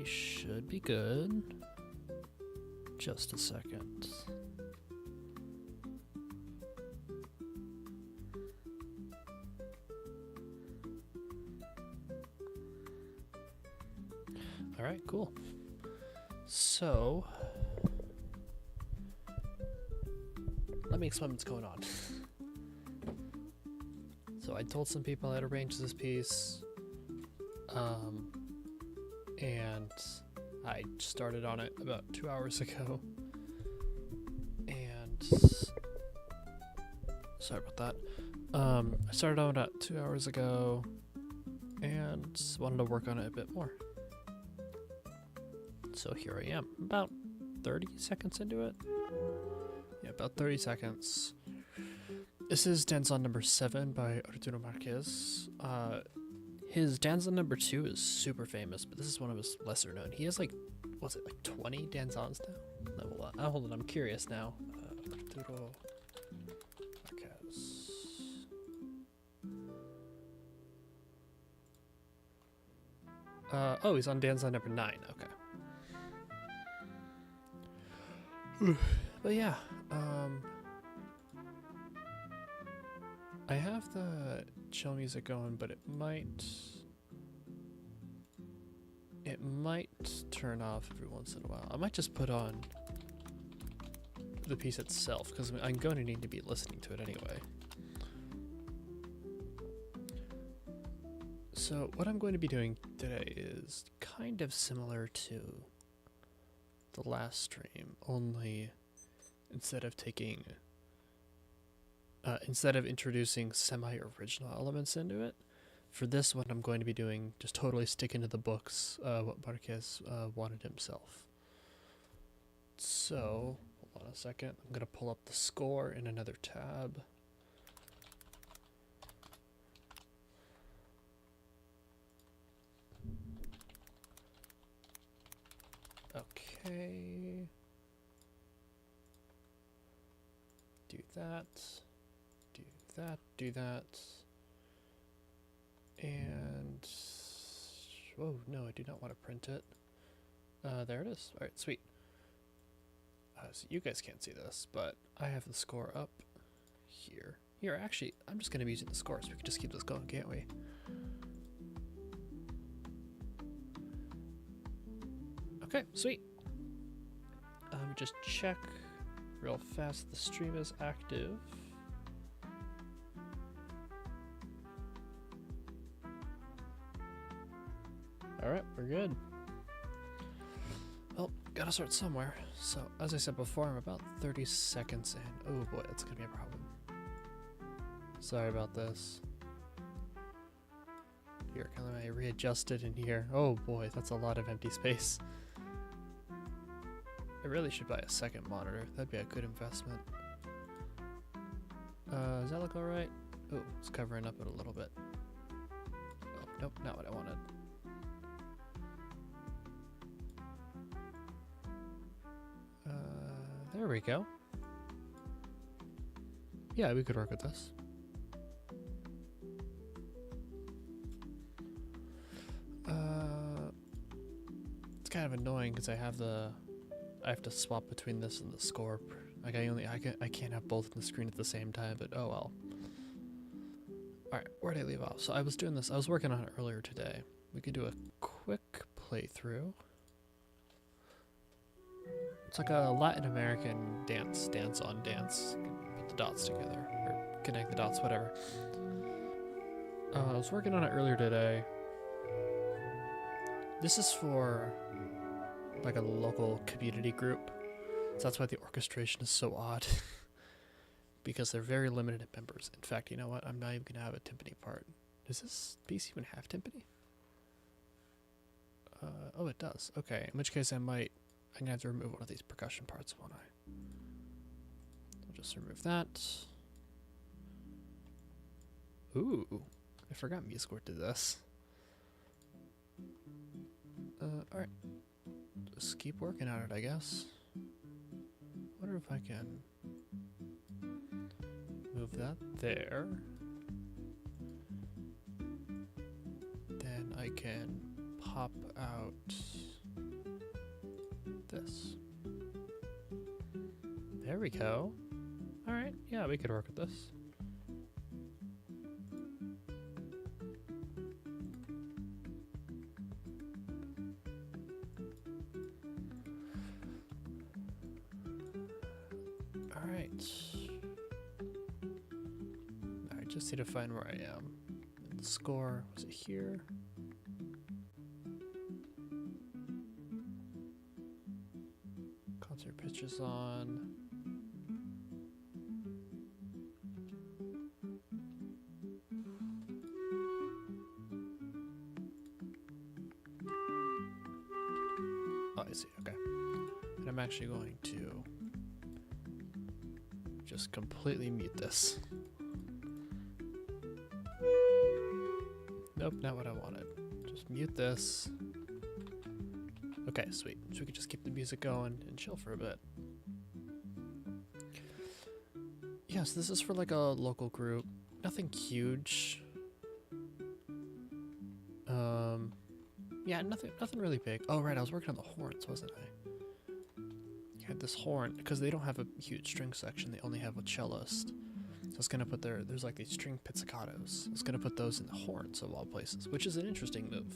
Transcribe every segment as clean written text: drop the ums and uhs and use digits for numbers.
should be good. Just a second. All right, cool. So, let me explain what's going on. So I told some people I'd arrange this piece, and I started on it about 2 hours ago, and sorry about that. I started on it about 2 hours ago, and wanted to work on it a bit more. So here I am, about 30 seconds into it. Yeah, about 30 seconds. This is danzon number 7 by Arturo Marquez. His danzon number 2 is super famous, but this is one of his lesser known. He has like, what's it, like 20 danzons now? No, hold on, I'm curious now. Arturo Marquez. Oh, he's on danzon number 9, okay. But yeah, I have the chill music going, but it might turn off every once in a while. I might just put on the piece itself, because I'm going to need to be listening to it anyway. So what I'm going to be doing today is kind of similar to the last stream, only instead of introducing semi-original elements into it, for this one I'm going to be doing just totally sticking to the books, what Marquez wanted himself. So, hold on a second, I'm going to pull up the score in another tab. Okay. Do that. Do that. Do that. And oh no, I do not want to print it. There it is. All right, sweet. So you guys can't see this, but I have the score up here. Here, actually, I'm just going to be using the score, so we can just keep this going, can't we? Okay, sweet. Just check real fast the stream is active. Alright, we're good. Well, gotta start somewhere. So, as I said before, I'm about 30 seconds in. Oh boy, that's gonna be a problem. Sorry about this. Here, can I readjust it in here? Oh boy, that's a lot of empty space. I really should buy a second monitor. That'd be a good investment. Does that look alright? Oh, it's covering up it a little bit. Oh, nope, not what I wanted. There we go. Yeah, we could work with this. It's kind of annoying because I have to swap between this and the score. Like I can't have both on the screen at the same time, but oh well. Alright, where did I leave off? So I was doing this, I was working on it earlier today. We could do a quick playthrough. It's like a Latin American dance on dance. Put the dots together, or connect the dots, whatever. I was working on it earlier today. This is for like a local community group, so that's why the orchestration is so odd. Because they're very limited in members. In fact, you know what? I'm not even gonna have a timpani part. Does this piece even have timpani? Oh, it does. Okay, in which case I'm gonna have to remove one of these percussion parts, won't I? I'll just remove that. Ooh, I forgot MuseScore did this. Alright. Just keep working at it, I guess. Wonder if I can move that there. Then I can pop out this? There we go. Alright, yeah, we could work with this. Alright. I just need to find where I am. The score, was it here? Concert pitches on. Oh, I see, okay. And I'm actually going to just completely mute this. Nope, not what I wanted. Just mute this. Okay, sweet. So we could just keep the music going and chill for a bit. Yes, this is for like a local group. Nothing huge. Yeah, nothing really big. Oh right, I was working on the horns, wasn't I? I had this horn, because they don't have a huge string section, they only have a cellist. So I was gonna put there's like these string pizzicatos. I was gonna put those in the horns of all places, which is an interesting move.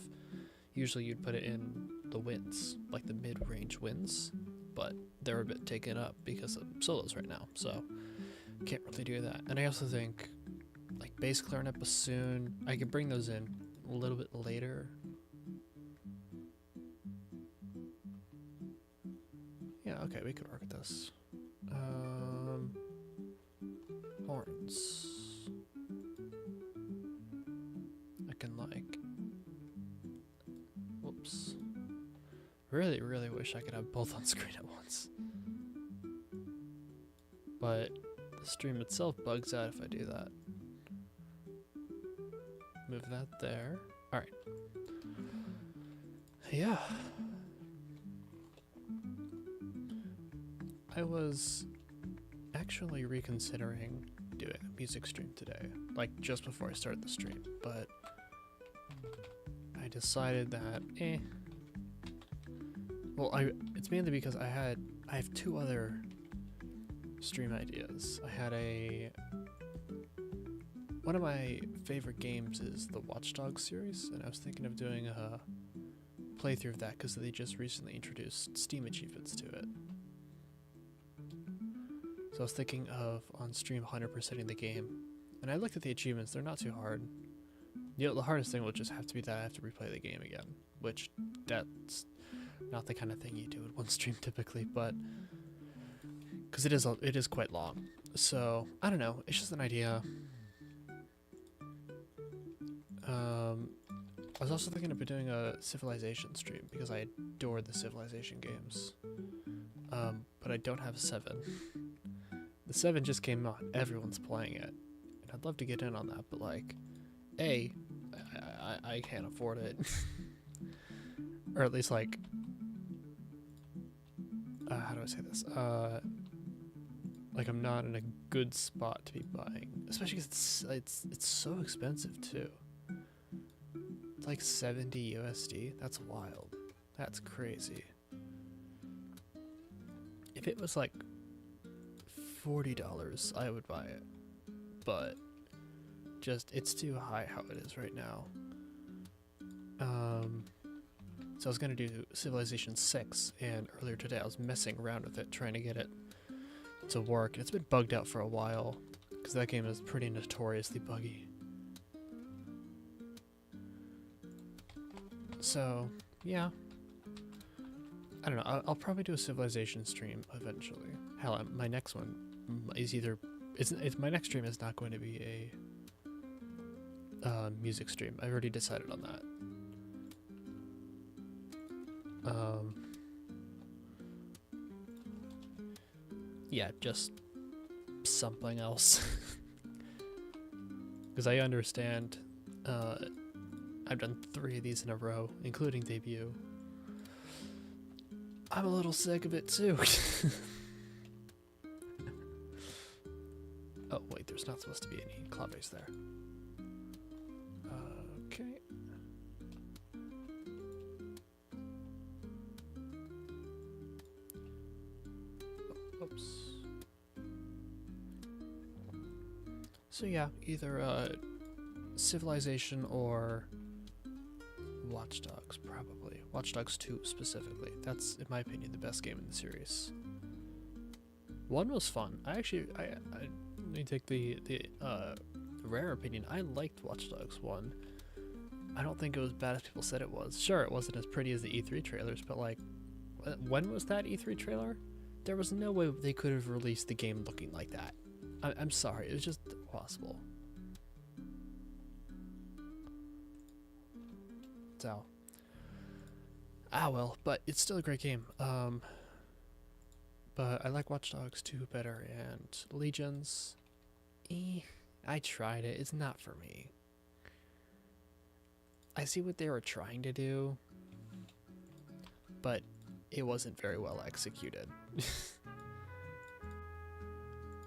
Usually you'd put it in the winds, like the mid-range winds, but they're a bit taken up because of solos right now, so can't really do that. And I also think like bass clarinet, bassoon, I could bring those in a little bit later. Yeah, okay, we could work with this. Horns. I can like, whoops. Really, really wish I could have both on screen at once. But the stream itself bugs out if I do that. Move that there. Alright. Yeah. I was actually reconsidering doing a music stream today, like just before I started the stream, but I decided that, well, it's mainly because I have two other stream ideas. I had one of my favorite games is the Watch Dogs series, and I was thinking of doing a playthrough of that because they just recently introduced Steam achievements to it. So I was thinking of on stream 100%ing the game, and I looked at the achievements, they're not too hard. You know, the hardest thing will just have to be that I have to replay the game again, which that's not the kind of thing you do in one stream typically, but because it is quite long. So I don't know, it's just an idea. I was also thinking of doing a Civilization stream because I adore the Civilization games, but I don't have 7. The 7 just came out, everyone's playing it, and I'd love to get in on that, but like, I can't afford it. Or at least like, how do I say this? Like I'm not in a good spot to be buying, especially because it's so expensive too. It's like 70 USD, that's wild. That's crazy. If it was like $40, I would buy it, but just it's too high how it is right now. So I was gonna do Civilization 6, and earlier today I was messing around with it, trying to get it to work. It's been bugged out for a while because that game is pretty notoriously buggy. So yeah, I don't know. I'll probably do a Civilization stream eventually. Hell, my next one is either my next stream is not going to be a music stream. I already decided on that. Yeah, just something else. Because I understand, I've done 3 of these in a row, including debut. I'm a little sick of it too. Oh wait, there's not supposed to be any claves there. Okay. Whoops. So yeah, either Civilization or Watch Dogs, probably. Watch Dogs 2 specifically. That's, in my opinion, the best game in the series. 1 was fun. I let me take the rare opinion. I liked Watch Dogs 1. I don't think it was bad as people said it was. Sure, it wasn't as pretty as the E3 trailers, but like, when was that E3 trailer? There was no way they could have released the game looking like that. I'm sorry, it was just impossible. So, well, but it's still a great game. But I like Watch Dogs 2 better, and Legions, I tried it. It's not for me. I see what they were trying to do, but it wasn't very well executed.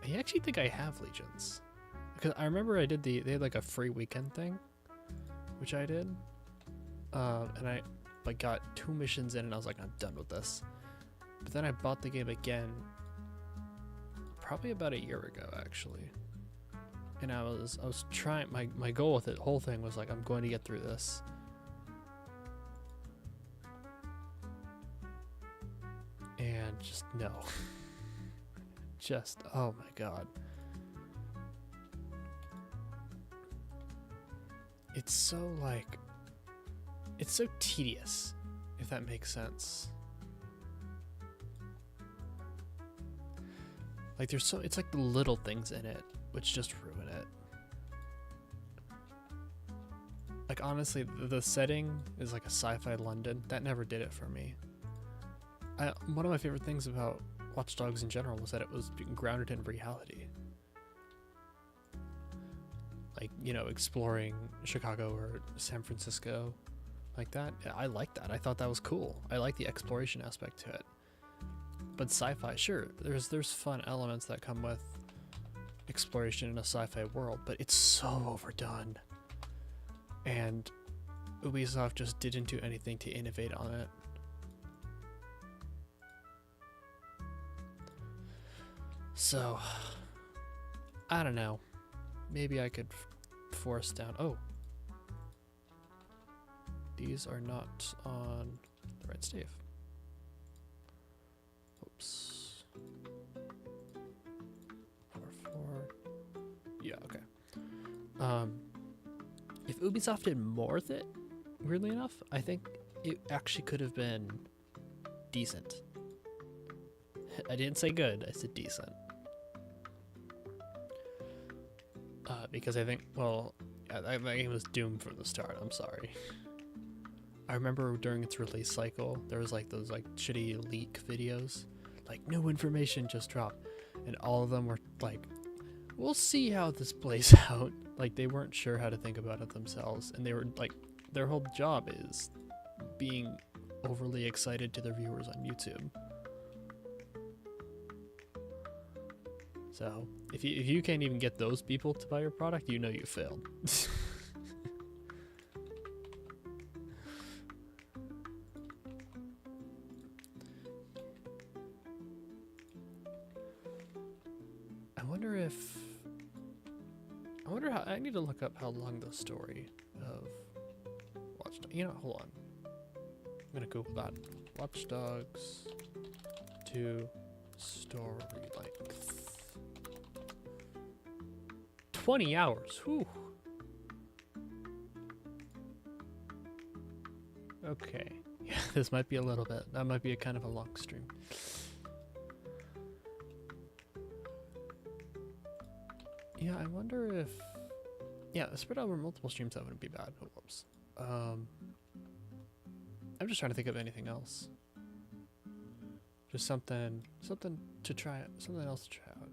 I actually think I have Legions, because I remember they had like a free weekend thing, which I did, and I like got 2 missions in, and I was like, I'm done with this. But then I bought the game again, probably about a year ago, actually. And I was trying, my goal with the whole thing was like, I'm going to get through this. And just no. Just, oh my god. It's so like, it's so tedious, if that makes sense. Like it's like the little things in it which just ruin it. Like honestly, the setting is like a sci-fi London. That never did it for me. One of my favorite things about Watch Dogs in general was that it was grounded in reality. Like, you know, exploring Chicago or San Francisco like that. I like that. I thought that was cool. I like the exploration aspect to it. But sci-fi, sure, there's fun elements that come with exploration in a sci-fi world, but it's so overdone. And Ubisoft just didn't do anything to innovate on it. So, I don't know. Maybe I could force down... Oh. These are not on the right stave. Oops. 4. Yeah, okay. If Ubisoft did more with it, weirdly enough, I think it actually could have been decent. I didn't say good, I said decent. Because I think, well, yeah, that game was doomed from the start, I'm sorry. I remember during its release cycle, there was like those like shitty leak videos, like new information just dropped, and all of them were like, we'll see how this plays out. Like they weren't sure how to think about it themselves, and they were like, their whole job is being overly excited to their viewers on YouTube. So if you can't even get those people to buy your product, you know you failed. I need to look up how long the story of Watch Dogs. You know, hold on. I'm gonna Google that. Watch Dogs 2 story length. 20 hours. Whew. Okay. Yeah, this might be a little bit. That might be a kind of a long stream. Yeah, I wonder if... Yeah, spread over multiple streams, that wouldn't be bad. Oh, whoops. I'm just trying to think of anything else. Just something to try, something else to try out.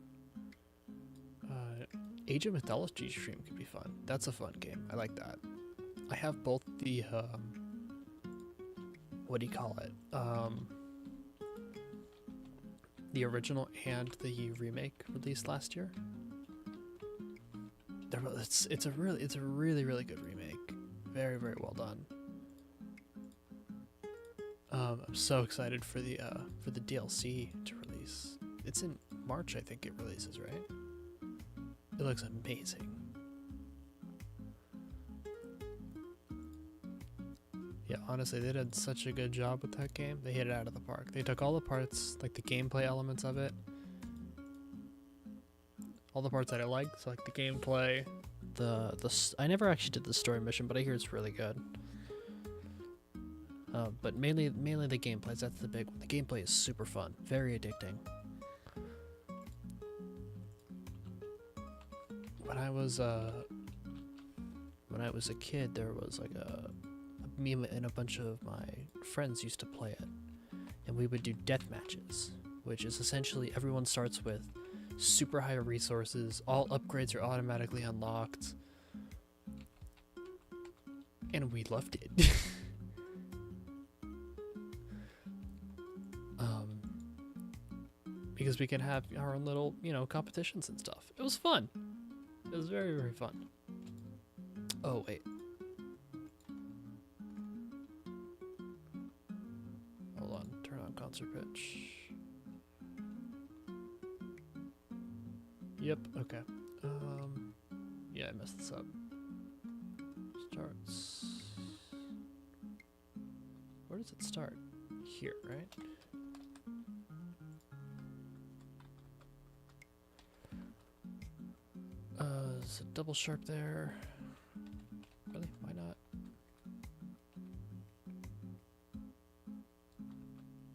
Age of Mythology stream could be fun. That's a fun game. I like that. I have both the, what do you call it? The original and the remake released last year. It's a really good remake. Very, very well done. I'm so excited for the DLC to release. It's in March, I think it releases, right? It looks amazing. Yeah, honestly, they did such a good job with that game. They hit it out of the park. They took all the parts, like the gameplay elements of it, all the parts that I like, so like the gameplay, I never actually did the story mission, but I hear it's really good. But mainly the gameplays. That's the big one. The gameplay is super fun, very addicting. When I was a kid, there was like me and a bunch of my friends used to play it, and we would do death matches, which is essentially everyone starts with super high resources, all upgrades are automatically unlocked, and we loved it. Because we can have our own little, competitions and stuff. It was fun. It was very, very fun. Oh, wait. Hold on. Turn on concert pitch. Yep, okay. Yeah, I messed this up. Starts. Where does it start? Here, right? Is it double sharp there? Really? Why not?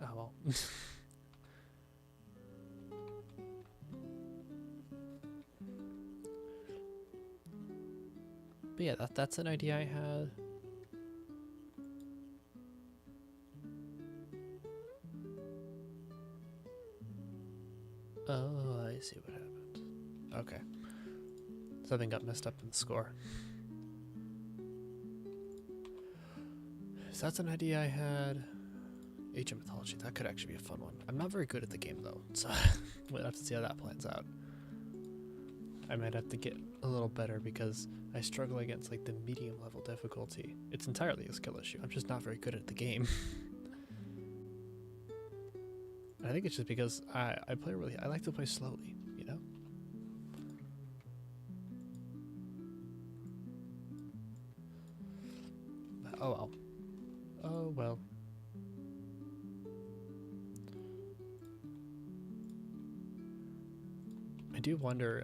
Oh well. But yeah, that's an idea I had. Oh, I see what happened. Okay. Something got messed up in the score. So that's an idea I had. Age of Mythology, that could actually be a fun one. I'm not very good at the game though, so we'll have to see how that plans out. I might have to get a little better because I struggle against like the medium level difficulty. It's entirely a skill issue. I'm just not very good at the game. I think it's just because I like to play slowly, you know? But, oh well. Oh well. I do wonder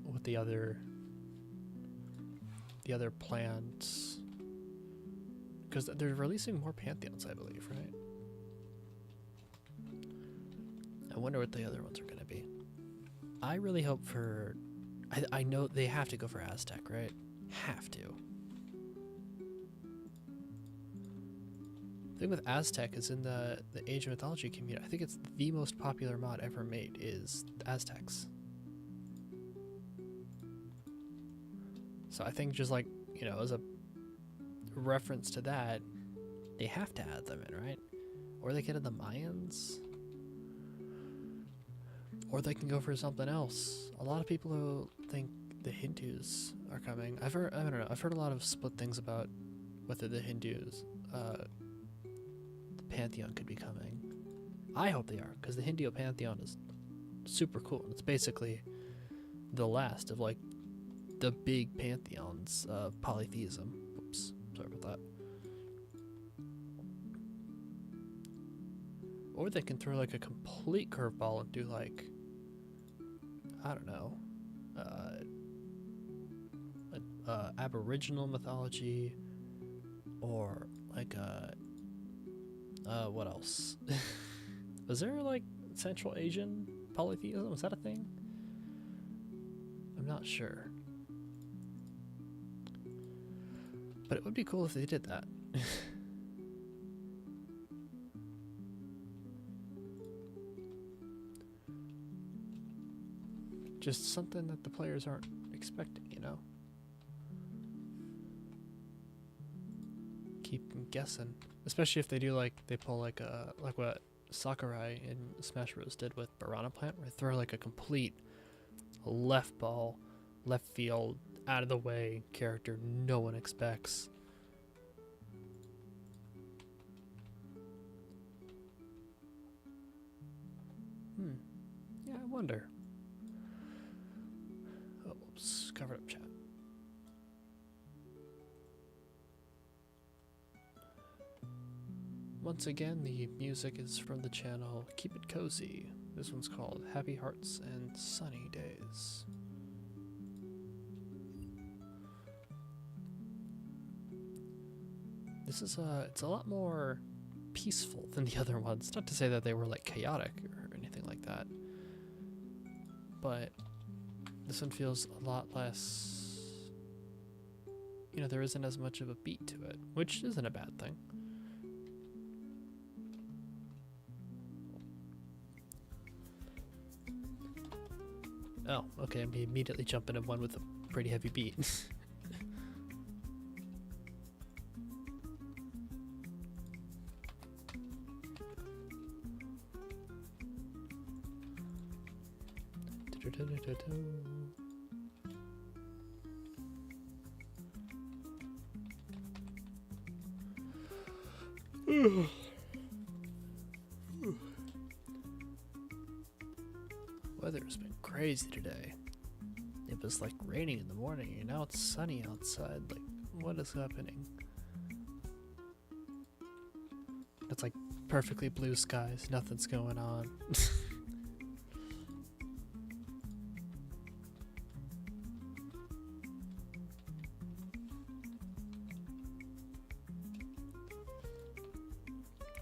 what the other plans, because they're releasing more Pantheons, I believe, right? I wonder what the other ones are going to be. I really hope for... I know they have to go for Aztec, right? Have to. The thing with Aztec is in the Age of Mythology community, I think it's the most popular mod ever made is Aztecs. So I think just like, you know, as a reference to that, they have to add them in, right? Or they can add the Mayans. Or they can go for something else. A lot of people who think the Hindus are coming. I don't know, I've heard a lot of split things about whether the Hindus, the Pantheon could be coming. I hope they are, because the Hindu Pantheon is super cool. It's basically the last of like the big pantheons of polytheism. Oops, sorry about that. Or they can throw like a complete curveball and do like, I don't know, Aboriginal mythology, or like what else? Was there like Central Asian polytheism? Was that a thing? I'm not sure. But it would be cool if they did that. Just something that the players aren't expecting, you know? Keep them guessing. Especially if they do like, they pull like what Sakurai in Smash Bros did with Piranha Plant, where they throw like a complete left ball, left field, out of the way character no one expects. wonder. Oh, oops, covered up chat. Once again, the music is from the channel Keep It Cozy. This one's called Happy Hearts and Sunny Days. This is it's a lot more peaceful than the other ones. Not to say that they were like chaotic or anything like that, but this one feels a lot less, you know, there isn't as much of a beat to it, which isn't a bad thing. Oh, okay, I'm immediately jumping in one with a pretty heavy beat. Weather's been crazy today. It was like raining in the morning and now it's sunny outside. Like, what is happening? It's like perfectly blue skies, nothing's going on.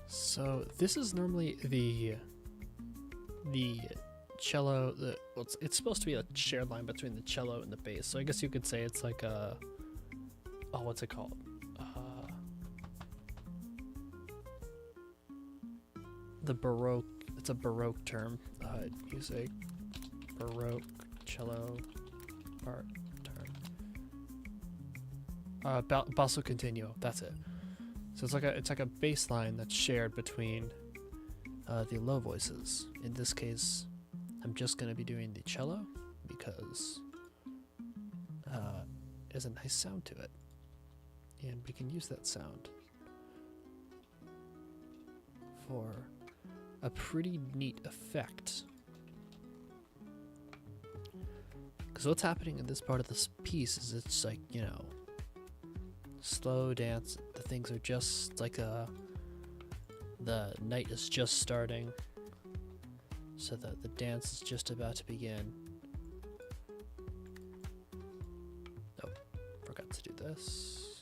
So this is normally the cello. Well, it's supposed to be a shared line between the cello and the bass. So I guess you could say it's like a, oh, what's it called? The Baroque. It's a Baroque term. Music, Baroque, cello, art term. Basso continuo. That's it. So it's like a bass line that's shared between the low voices. In this case, I'm just going to be doing the cello because it has a nice sound to it, and we can use that sound for a pretty neat effect. Because what's happening in this part of this piece is it's like, you know, slow dance. The things are just like the night is just starting, so that the dance is just about to begin. Oh, forgot to do this.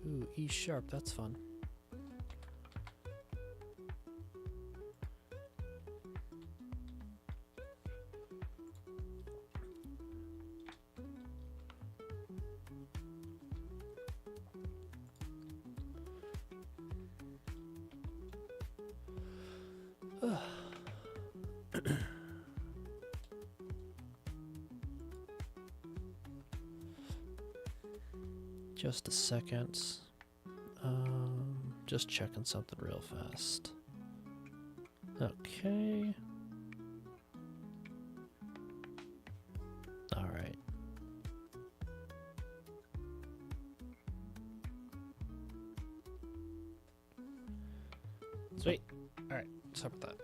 Ooh, E sharp, that's fun. Just a second. Just checking something real fast. Okay. All right. Sweet. All right. Sorry about that.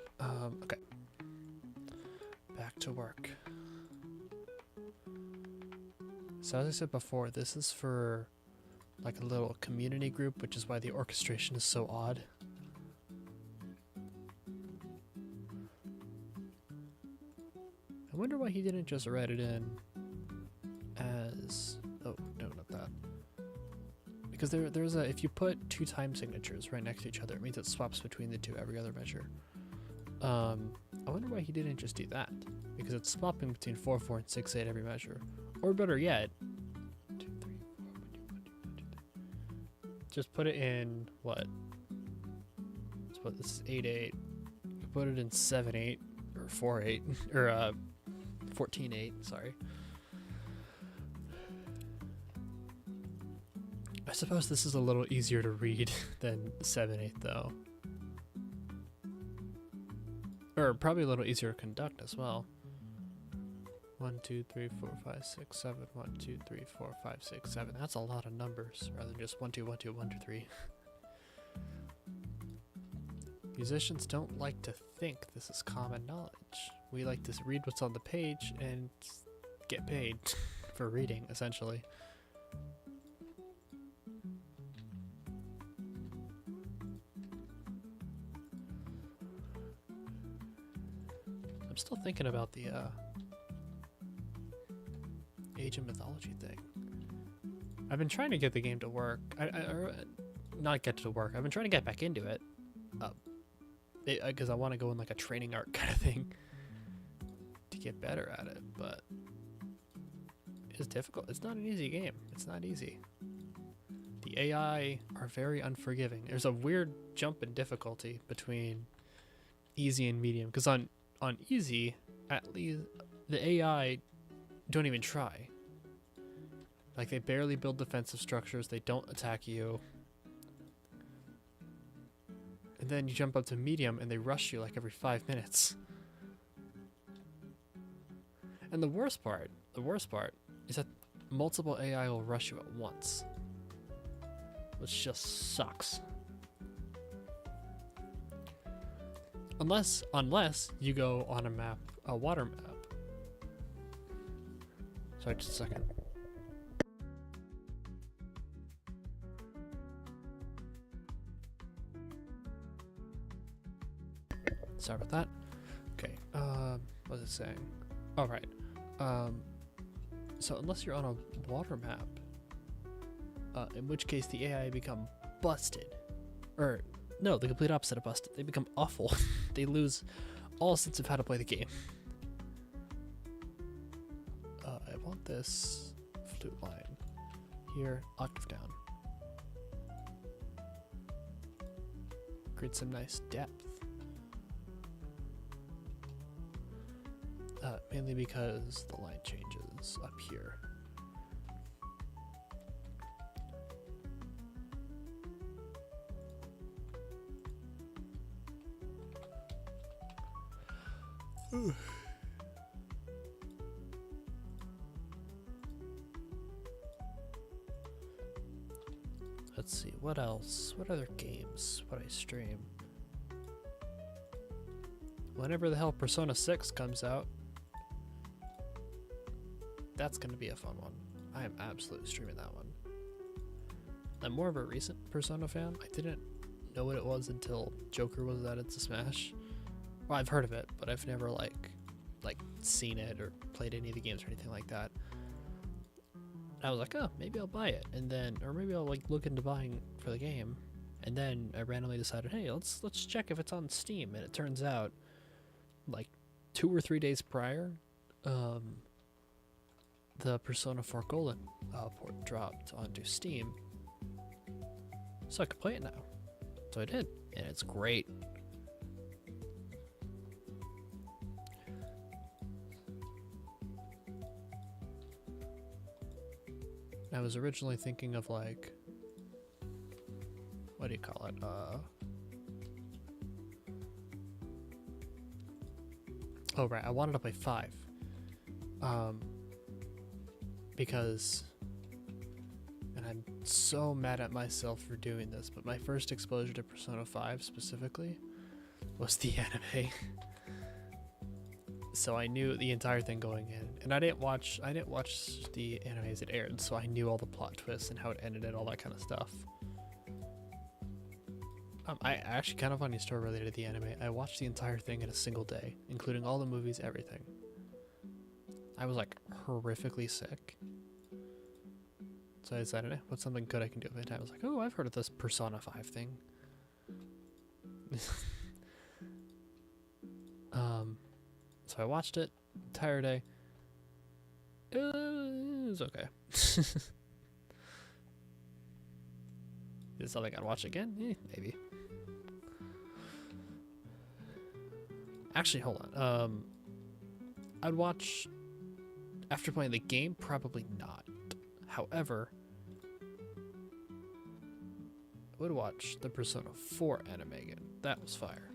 Okay. Back to work. So as I said before, this is for like a little community group, which is why the orchestration is so odd. I wonder why he didn't just write it in as, oh no, not that. Because there's a, if you put two time signatures right next to each other, it means it swaps between the two every other measure. I wonder why he didn't just do that, because it's swapping between 4/4 and 6/8 every measure. Or better yet, 2, 3, 4, 1, 2, 1, 2, 1, 2, 3. Just put it in what? Let's put this is 8/8. You can put it in 7/8 or 4/8 or 14/8. Sorry. I suppose this is a little easier to read than 7/8 though. Or probably a little easier to conduct as well. 1, 2, 3, 4, 5, 6, 7. 1, 2, 3, 4, 5, 6, 7. That's a lot of numbers rather than just 1, 2, 1, 2, 1, 2, 3. Musicians don't like to think this is common knowledge. We like to read what's on the page and get paid for reading, essentially. I'm still thinking about the Age of Mythology thing. I've been trying to get the game to work. Not get to work. I've been trying to get back into it. Because I want to go in like a training arc kind of thing to get better at it, but it's difficult. It's not an easy game. It's not easy. The AI are very unforgiving. There's a weird jump in difficulty between easy and medium, because on easy, at least the AI don't even try. Like, they barely build defensive structures. They don't attack you. And then you jump up to medium and they rush you like every 5 minutes. And the worst part is that multiple AI will rush you at once, which just sucks. Unless you go on a map, a water map. Sorry, just a second. Sorry about that. Okay, what was it saying? All right. So unless you're on a water map, in which case the AI become busted. Or, no, the complete opposite of busted. They become awful. They lose all sense of how to play the game. I want this flute line. Here, octave down. Create some nice depth. Mainly because the line changes up here. Let's see, what else? What other games would I stream? Whenever the hell Persona 6 comes out, that's going to be a fun one. I am absolutely streaming that one. I'm more of a recent Persona fan. I didn't know what it was until Joker was added to Smash. Well, I've heard of it, but I've never like seen it or played any of the games or anything like that. I was like, oh, maybe I'll buy it, and then, or maybe I'll like look into buying for the game, and then I randomly decided, hey, let's check if it's on Steam, and it turns out, like 2 or 3 days prior, the Persona 4 Golden port dropped onto Steam, so I could play it now. So I did, and it's great. I was originally thinking of like, what do you call it? Oh right, I wanted to play 5. Because, and I'm so mad at myself for doing this, but my first exposure to Persona 5 specifically was the anime. So I knew the entire thing going in, and I didn't watch the anime as it aired, so I knew all the plot twists and how it ended and all that kind of stuff. I actually, kind of funny story related to the anime. I watched the entire thing in a single day, including all the movies, everything. I was like horrifically sick. So I decided, what's something good I can do with my time? I was like, oh, I've heard of this Persona 5 thing. So I watched it entire day. It was okay. Is it something I'd watch again? Maybe. Actually, hold on. I'd watch after playing the game, probably not. However, I would watch the Persona 4 anime again. That was fire.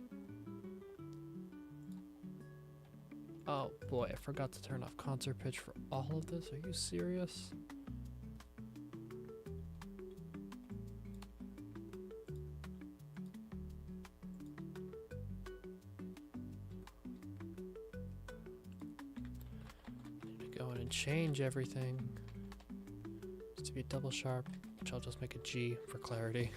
Oh boy, I forgot to turn off concert pitch for all of this. Are you serious? Go in and change everything. Needs to be a double sharp, which I'll just make a G for clarity.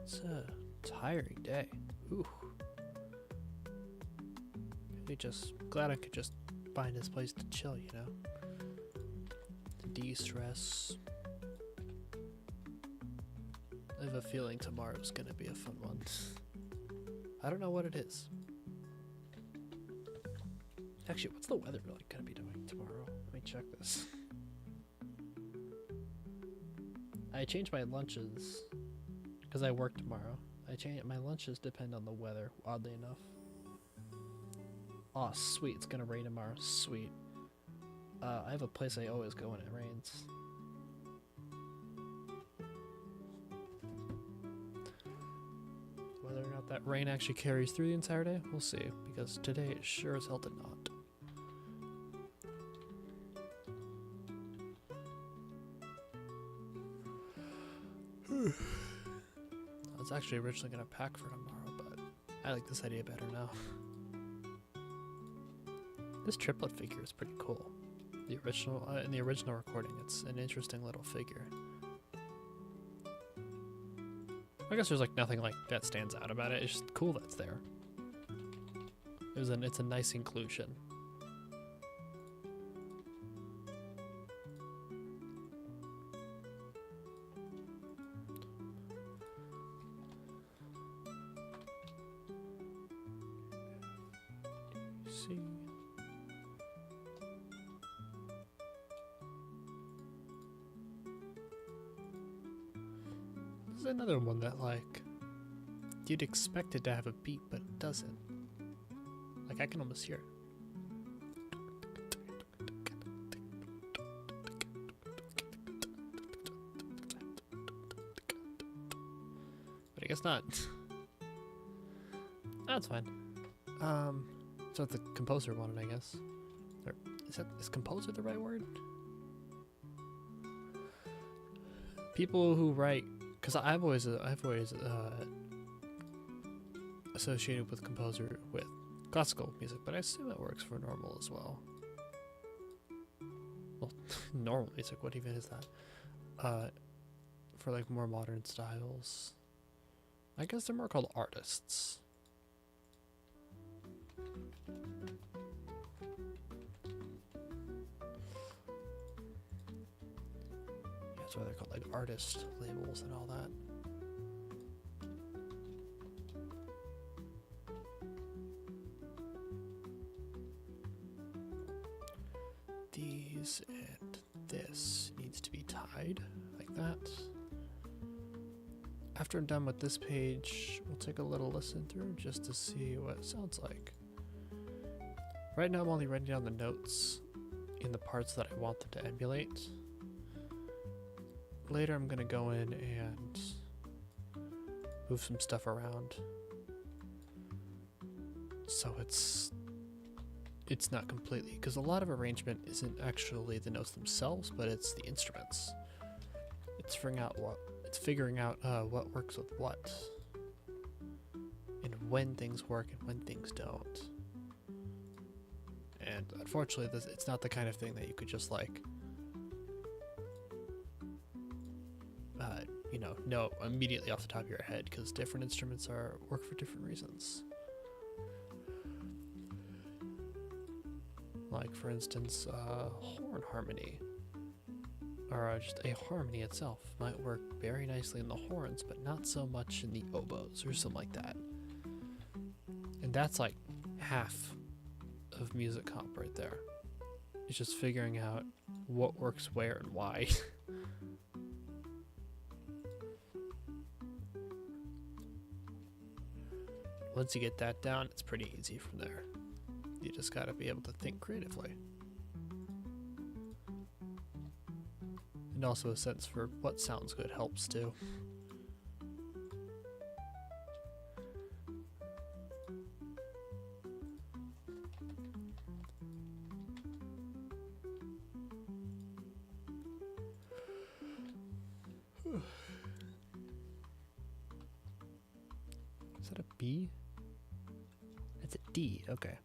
It's a tiring day. Ooh. Really just glad I could just find this place to chill, you know? To de-stress. I have a feeling tomorrow's gonna be a fun one. I don't know what it is. Actually, what's the weather really gonna be doing tomorrow? Let me check this. I changed my lunches because I work tomorrow. My lunches depend on the weather, oddly enough. Oh, sweet, it's gonna rain tomorrow. Sweet. I have a place I always go when it rains. Whether or not that rain actually carries through the entire day, we'll see, because today it sure as hell did not. I was actually originally going to pack for tomorrow, but I like this idea better now. This triplet figure is pretty cool. The original, in the original recording, it's an interesting little figure. I guess there's like nothing like that stands out about it. It's just cool that's there. It's a nice inclusion. See. This is another one that, like, you'd expect it to have a beat, but it doesn't. Like, I can almost hear it. But I guess not. That's fine. So the composer wanted, I guess. Or is composer the right word? People who write, because I've always associated with composer with classical music, but I assume it works for normal as well. Well, normal music, what even is that? For like more modern styles, I guess they're more called artists. That's why they're called like artist labels and all that. These and this needs to be tied like that. After I'm done with this page, we'll take a little listen through just to see what it sounds like. Right now I'm only writing down the notes in the parts that I want them to emulate. Later I'm gonna go in and move some stuff around so it's not completely, because a lot of arrangement isn't actually the notes themselves, but it's the instruments. It's figuring out what works with what, and when things work and when things don't. And unfortunately, it's not the kind of thing that you could just like, know immediately off the top of your head, because different instruments work for different reasons. Like, for instance, horn harmony, or just a harmony itself, might work very nicely in the horns, but not so much in the oboes or something like that. And that's like half of music comp right there. It's just figuring out what works where and why. Once you get that down, it's pretty easy from there. You just gotta be able to think creatively. And also a sense for what sounds good helps too. Is that a B? That's a D, okay.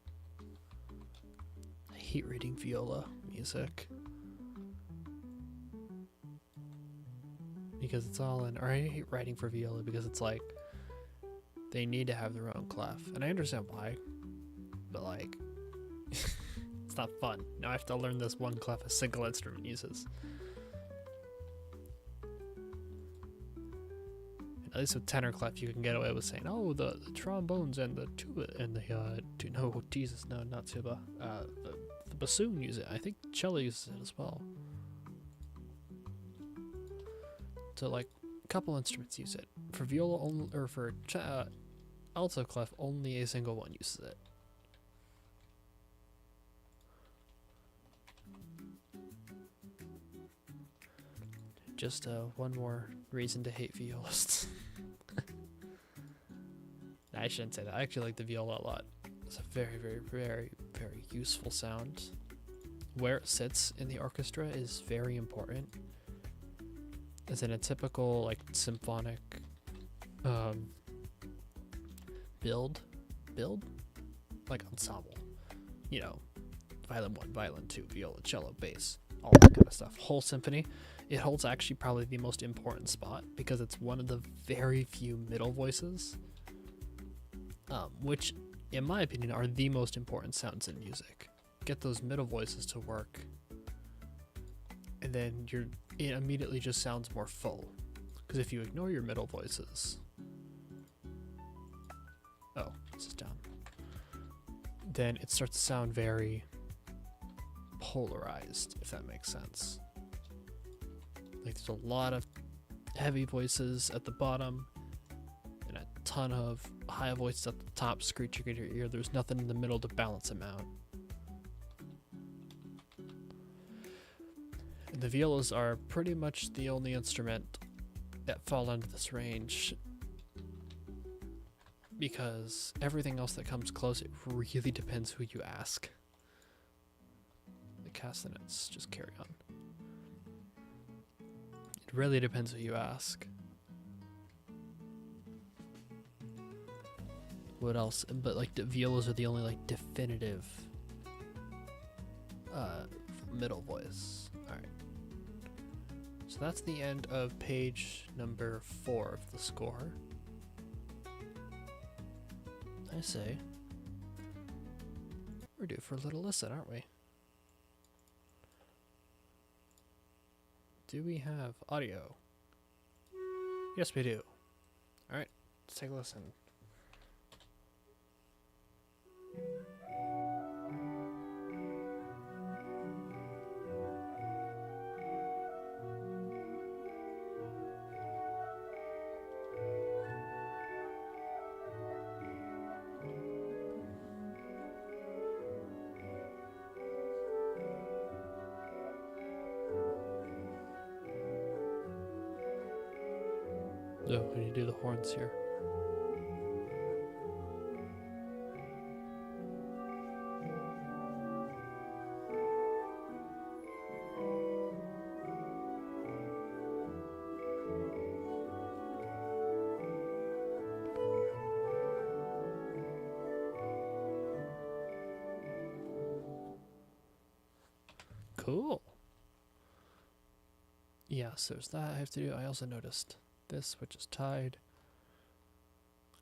I hate reading viola music. Because it's all in, or I hate writing for viola because it's like, they need to have their own clef. And I understand why, but like, it's not fun. Now I have to learn this one clef a single instrument uses. At least with tenor clef, you can get away with saying, "Oh, the trombones and the tuba and the no, Jesus, no, not tuba. The bassoon use it. I think cello uses it as well." So like, a couple instruments use it. For viola only, or for alto clef, only a single one uses it. Just one more reason to hate violists. I shouldn't say that. I actually like the viola a lot. It's a very, very, very, very useful sound. Where it sits in the orchestra is very important. As in a typical like symphonic build, like ensemble. You know, violin 1, violin 2, viola, cello, bass, all that kind of stuff. Whole symphony. It holds actually probably the most important spot because it's one of the very few middle voices, which, in my opinion, are the most important sounds in music. Get those middle voices to work, and then it immediately just sounds more full. Because if you ignore your middle voices, oh, this is down, then it starts to sound very polarized, if that makes sense. Like there's a lot of heavy voices at the bottom and a ton of high voices at the top screeching in your ear. There's nothing in the middle to balance them out. And the violas are pretty much the only instrument that fall under this range, because everything else that comes close, it really depends who you ask. The castanets just carry on. It really depends who you ask. What else? But like the violas are the only like definitive middle voice. Alright. So that's the end of page number 4 of the score. I say, we're due for a little listen, aren't we? Do we have audio? Yes, we do. Alright, let's take a listen. Oh, we need to do the horns here. Cool. Yes, there's that I have to do. I also noticed this, which is tied.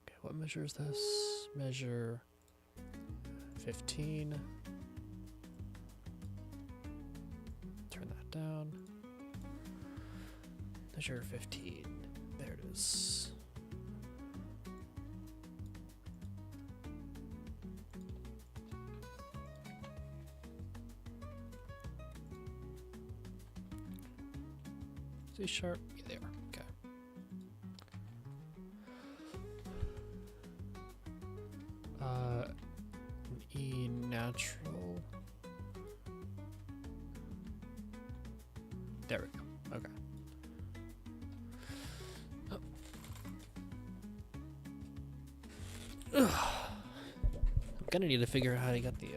Okay, what measure is this? Measure 15. Turn that down. Measure 15. There it is. C sharp. Yeah, there. Okay. An E natural. There we go. Okay. Oh. I'm gonna need to figure out how to get the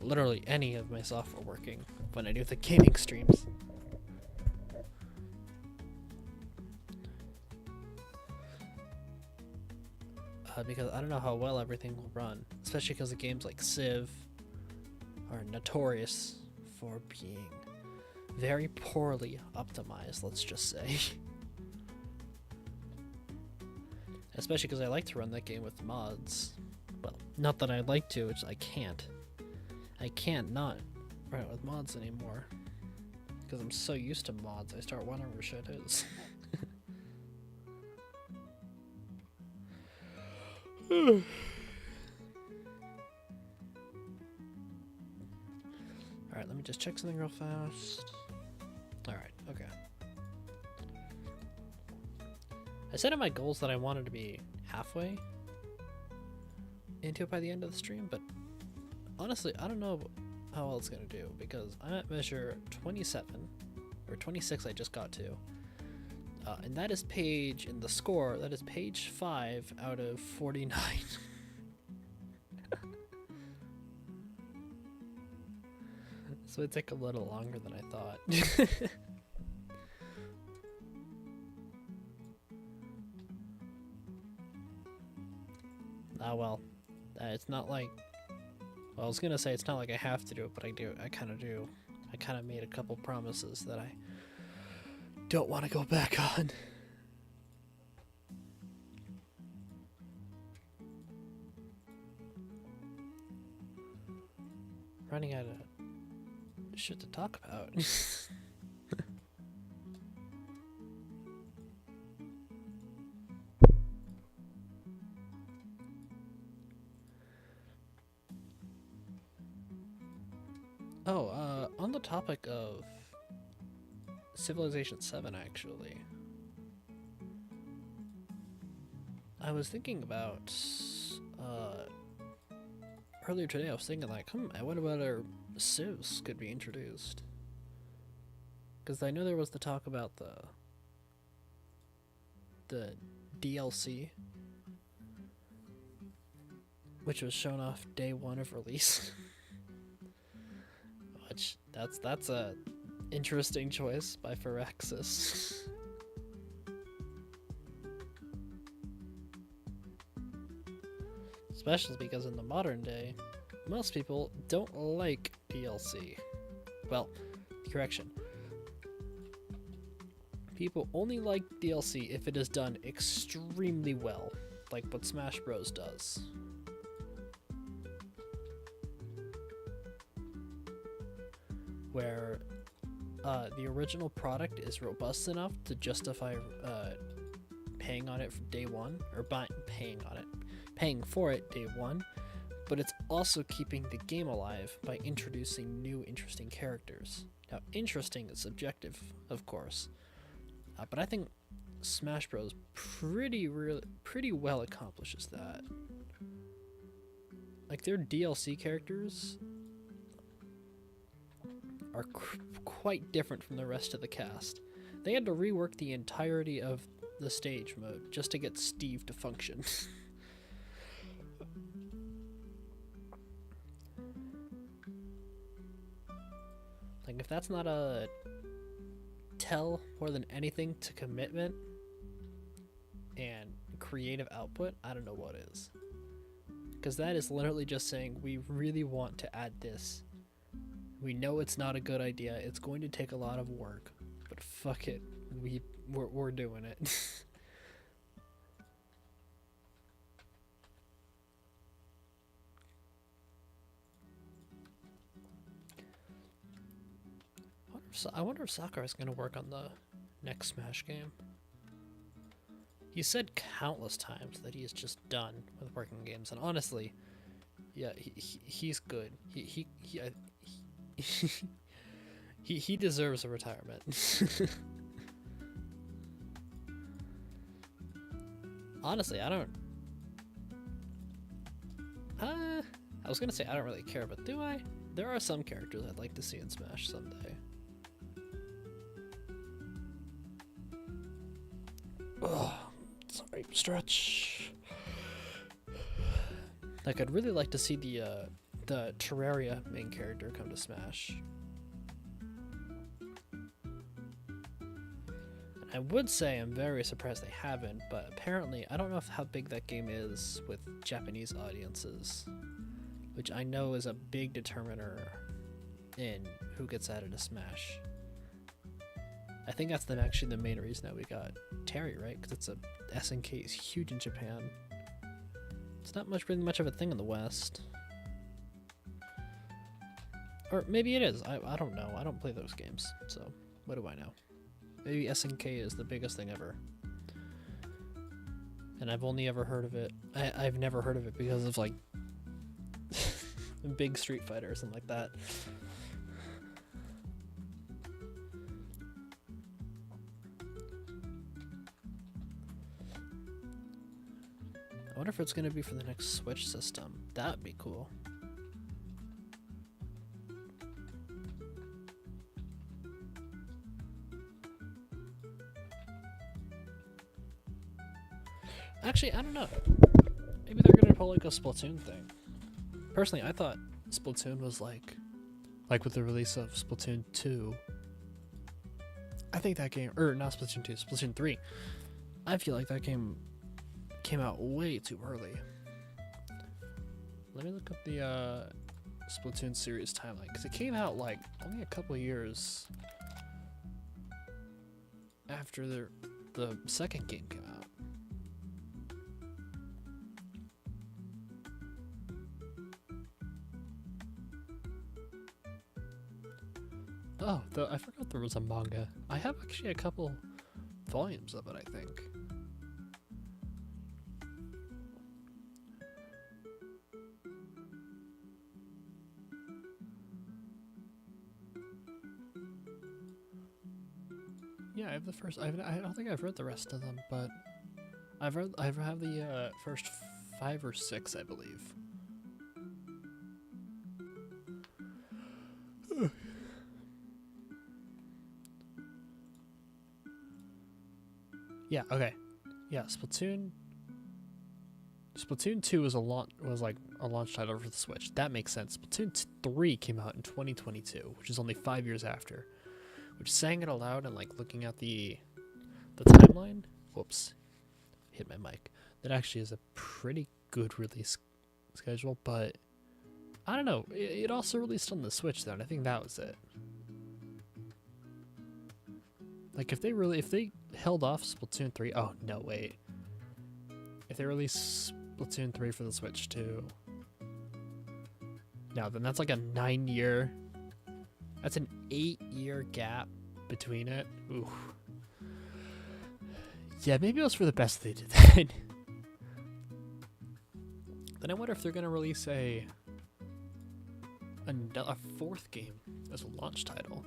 literally any of my software working when I do the gaming streams. because I don't know how well everything will run, especially because the games like Civ are notorious for being very poorly optimized, let's just say. Especially because I like to run that game with mods. Well, not that I'd like to, it's I can't. I can't not run it with mods anymore. Because I'm so used to mods, I start wondering where shit is. Alright, let me just check something real fast. Alright, okay. I set in my goals that I wanted to be halfway into it by the end of the stream, but honestly, I don't know how well it's gonna do, because I'm at measure 27, or 26 I just got to. And that is page, in the score, that is page 5 out of 49. So it took a little longer than I thought. Ah, well, it's not like, well, I was gonna say it's not like I have to do it, but I do. I kind of do. I kind of made a couple promises that I don't want to go back on. Running out of shit to talk about. Oh, on the topic of Civilization 7, actually, I was thinking about, earlier today I was thinking like, I wonder what other civs could be introduced. Because I know there was the talk about the DLC, which was shown off day 1 of release. Which, that's a interesting choice by Phyrexis. Especially because in the modern day, most people don't like DLC. Well, correction. People only like DLC if it is done extremely well, like what Smash Bros. Does. Where the original product is robust enough to justify paying on it from day 1, or paying for it day 1, but it's also keeping the game alive by introducing new interesting characters. Now, interesting is subjective, of course, but I think Smash Bros. Pretty well accomplishes that. Like, their DLC characters are quite different from the rest of the cast. They had to rework the entirety of the stage mode just to get Steve to function. Like, if that's not a tell more than anything to commitment and creative output, I don't know what is. Because that is literally just saying, we really want to add this. We know it's not a good idea. It's going to take a lot of work, but fuck it, we're doing it. I wonder if Sakura is going to work on the next Smash game. He said countless times that he is just done with working games, and honestly, yeah, he's good. He deserves a retirement. Honestly, I don't. I was gonna say I don't really care, but do I? There are some characters I'd like to see in Smash someday. Oh, sorry, stretch. Like, I'd really like to see the Terraria main character come to Smash. And I would say I'm very surprised they haven't, but apparently I don't know how big that game is with Japanese audiences, which I know is a big determiner in who gets added to Smash. I think that's actually the main reason that we got Terry, right? Because SNK is huge in Japan. It's not really much of a thing in the West. Or maybe it is. I don't know. I don't play those games, so what do I know? Maybe SNK is the biggest thing ever. And I've only ever heard of it. I've never heard of it because of like big Street Fighter or something like that. I wonder if it's going to be for the next Switch system. That would be cool. Actually, I don't know. Maybe they're gonna pull like a Splatoon thing. Personally, I thought Splatoon was like with the release of Splatoon 2. I think that game, or not Splatoon 2, Splatoon 3. I feel like that game came out way too early. Let me look up the Splatoon series timeline, because it came out like only a couple of years after the second game came out. Oh, I forgot there was a manga. I have actually a couple volumes of it, I think. Yeah, I have the first. I don't think I've read the rest of them, but I have the first 5 or 6, I believe. Yeah, okay. Yeah, Splatoon 2 was like a launch title for the Switch. That makes sense. Splatoon 3 came out in 2022, which is only 5 years after. Which, saying it aloud and like looking at the timeline, whoops, hit my mic. That actually is a pretty good release schedule, but I don't know. It also released on the Switch though, and I think that was it. Like if they held off Splatoon 3, oh no, wait. If they release Splatoon 3 for the Switch too, no, then that's like a 9-year, that's an 8-year gap between it. Ooh. Yeah, maybe it was for the best they did that. Then I wonder if they're gonna release a 4th game as a launch title.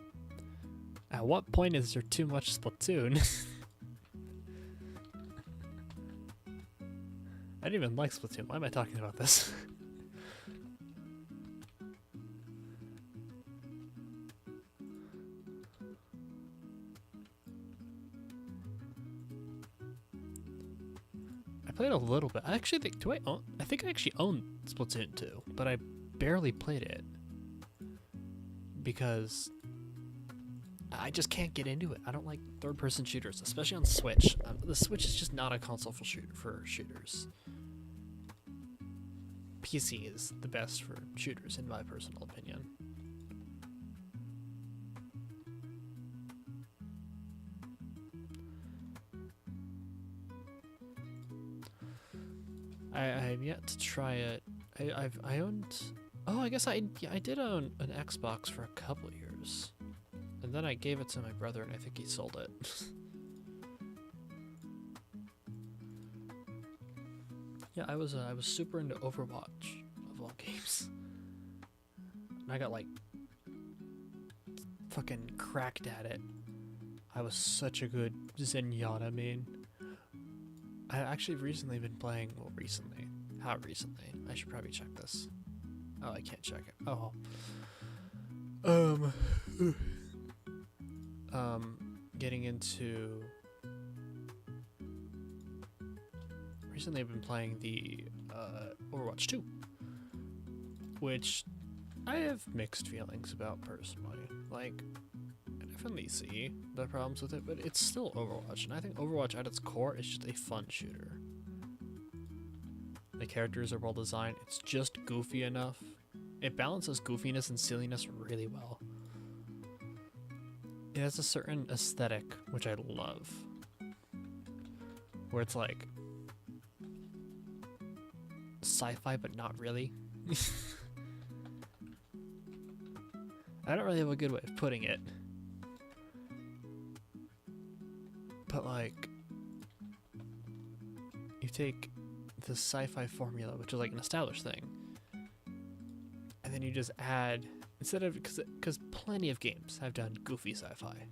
At what point is there too much Splatoon? I didn't even like Splatoon. Why am I talking about this? I played a little bit. I actually think, I think I actually own Splatoon 2, but I barely played it because I just can't get into it. I don't like third-person shooters, especially on Switch. The Switch is just not a console for shooters. PC is the best for shooters, in my personal opinion. I've yet to try it. I owned. Oh, I guess I did own an Xbox for a couple of years. And then I gave it to my brother, and I think he sold it. Yeah, I was super into Overwatch, of all games. And I got, like, fucking cracked at it. I was such a good Zenyatta main. I actually recently been playing, well, recently. How recently? I should probably check this. Oh, I can't check it. Oh. Getting into... Recently I've been playing the Overwatch 2, which I have mixed feelings about personally. Like, definitely see the problems with it, but it's still Overwatch, and I think Overwatch at its core is just a fun shooter. The characters are well designed, it's just goofy enough. It balances goofiness and silliness really well. It has a certain aesthetic, which I love, where it's like sci-fi, but not really. I don't really have a good way of putting it, but like, you take the sci-fi formula, which is like an established thing, and then you just add, instead of, because plenty of games have done goofy sci-fi,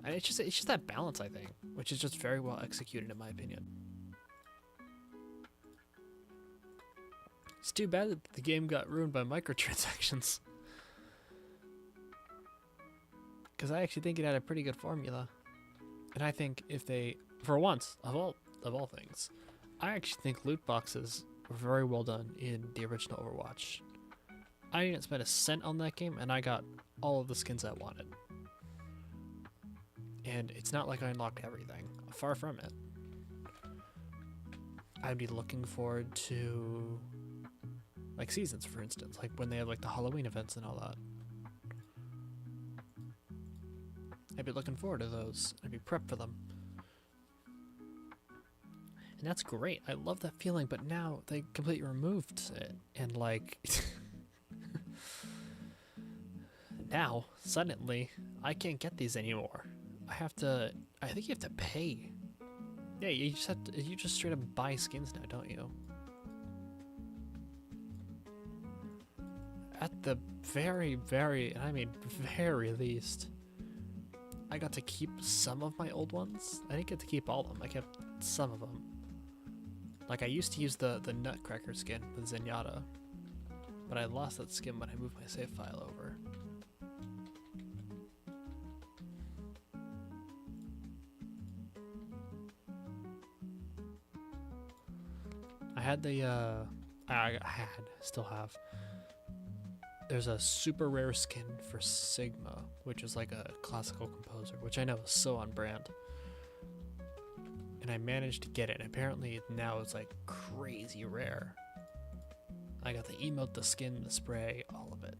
and it's just that balance, I think, which is just very well executed in my opinion. It's too bad that the game got ruined by microtransactions, because I actually think it had a pretty good formula, and I think if they, for once, of all things, I actually think loot boxes were very well done in the original Overwatch. I didn't spend a cent on that game, and I got all of the skins I wanted. And it's not like I unlocked everything. Far from it. I'd be looking forward to, like, seasons, for instance, like when they have like the Halloween events and all that. I'd be looking forward to those. I'd be prepped for them. And that's great. I love that feeling, but now they completely removed it. And like, now, suddenly, I can't get these anymore. I think you have to pay. Yeah, you just straight up buy skins now, don't you? At the very, and I mean very least, I got to keep some of my old ones. I didn't get to keep all of them. I kept some of them. Like, I used to use the Nutcracker skin with Zenyatta, but I lost that skin when I moved my save file over. I had still have. There's a super rare skin for Sigma, which is like a classical composer, which I know is so on brand. And I managed to get it, and apparently now it's like crazy rare. I got the emote, the skin, the spray, all of it.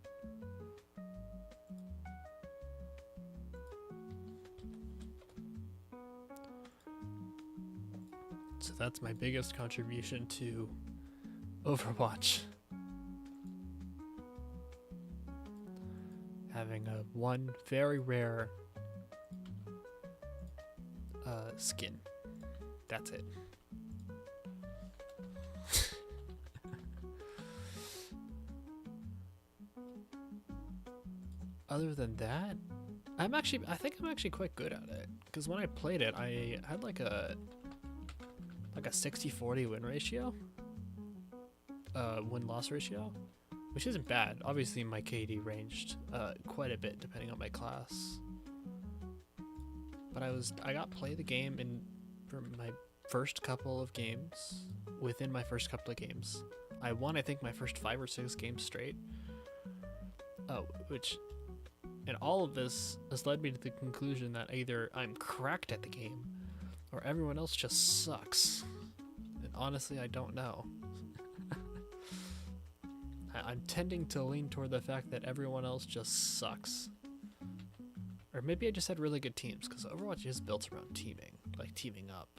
So that's my biggest contribution to Overwatch. Having one very rare skin. That's it. Other than that, I think I'm actually quite good at it. Because when I played it, I had like a 60-40 win ratio. Win-loss ratio. Which isn't bad. Obviously my KD ranged quite a bit depending on my class. But I got play the game for my first couple of games. Within my first couple of games, I won, I think, my first 5 or 6 games straight. And all of this has led me to the conclusion that either I'm cracked at the game or everyone else just sucks. And honestly, I don't know. I'm tending to lean toward the fact that everyone else just sucks. Or maybe I just had really good teams, because Overwatch is built around teaming, like teaming up.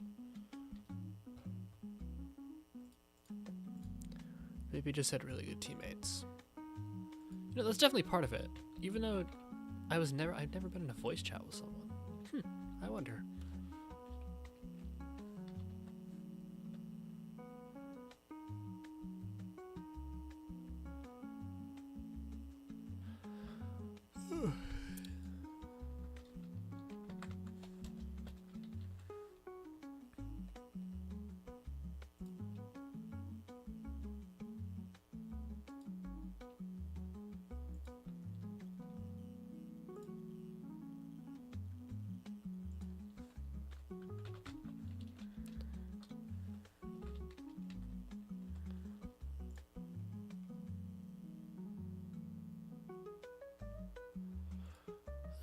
Maybe I just had really good teammates. You know, that's definitely part of it. Even though I've never been in a voice chat with someone. I wonder.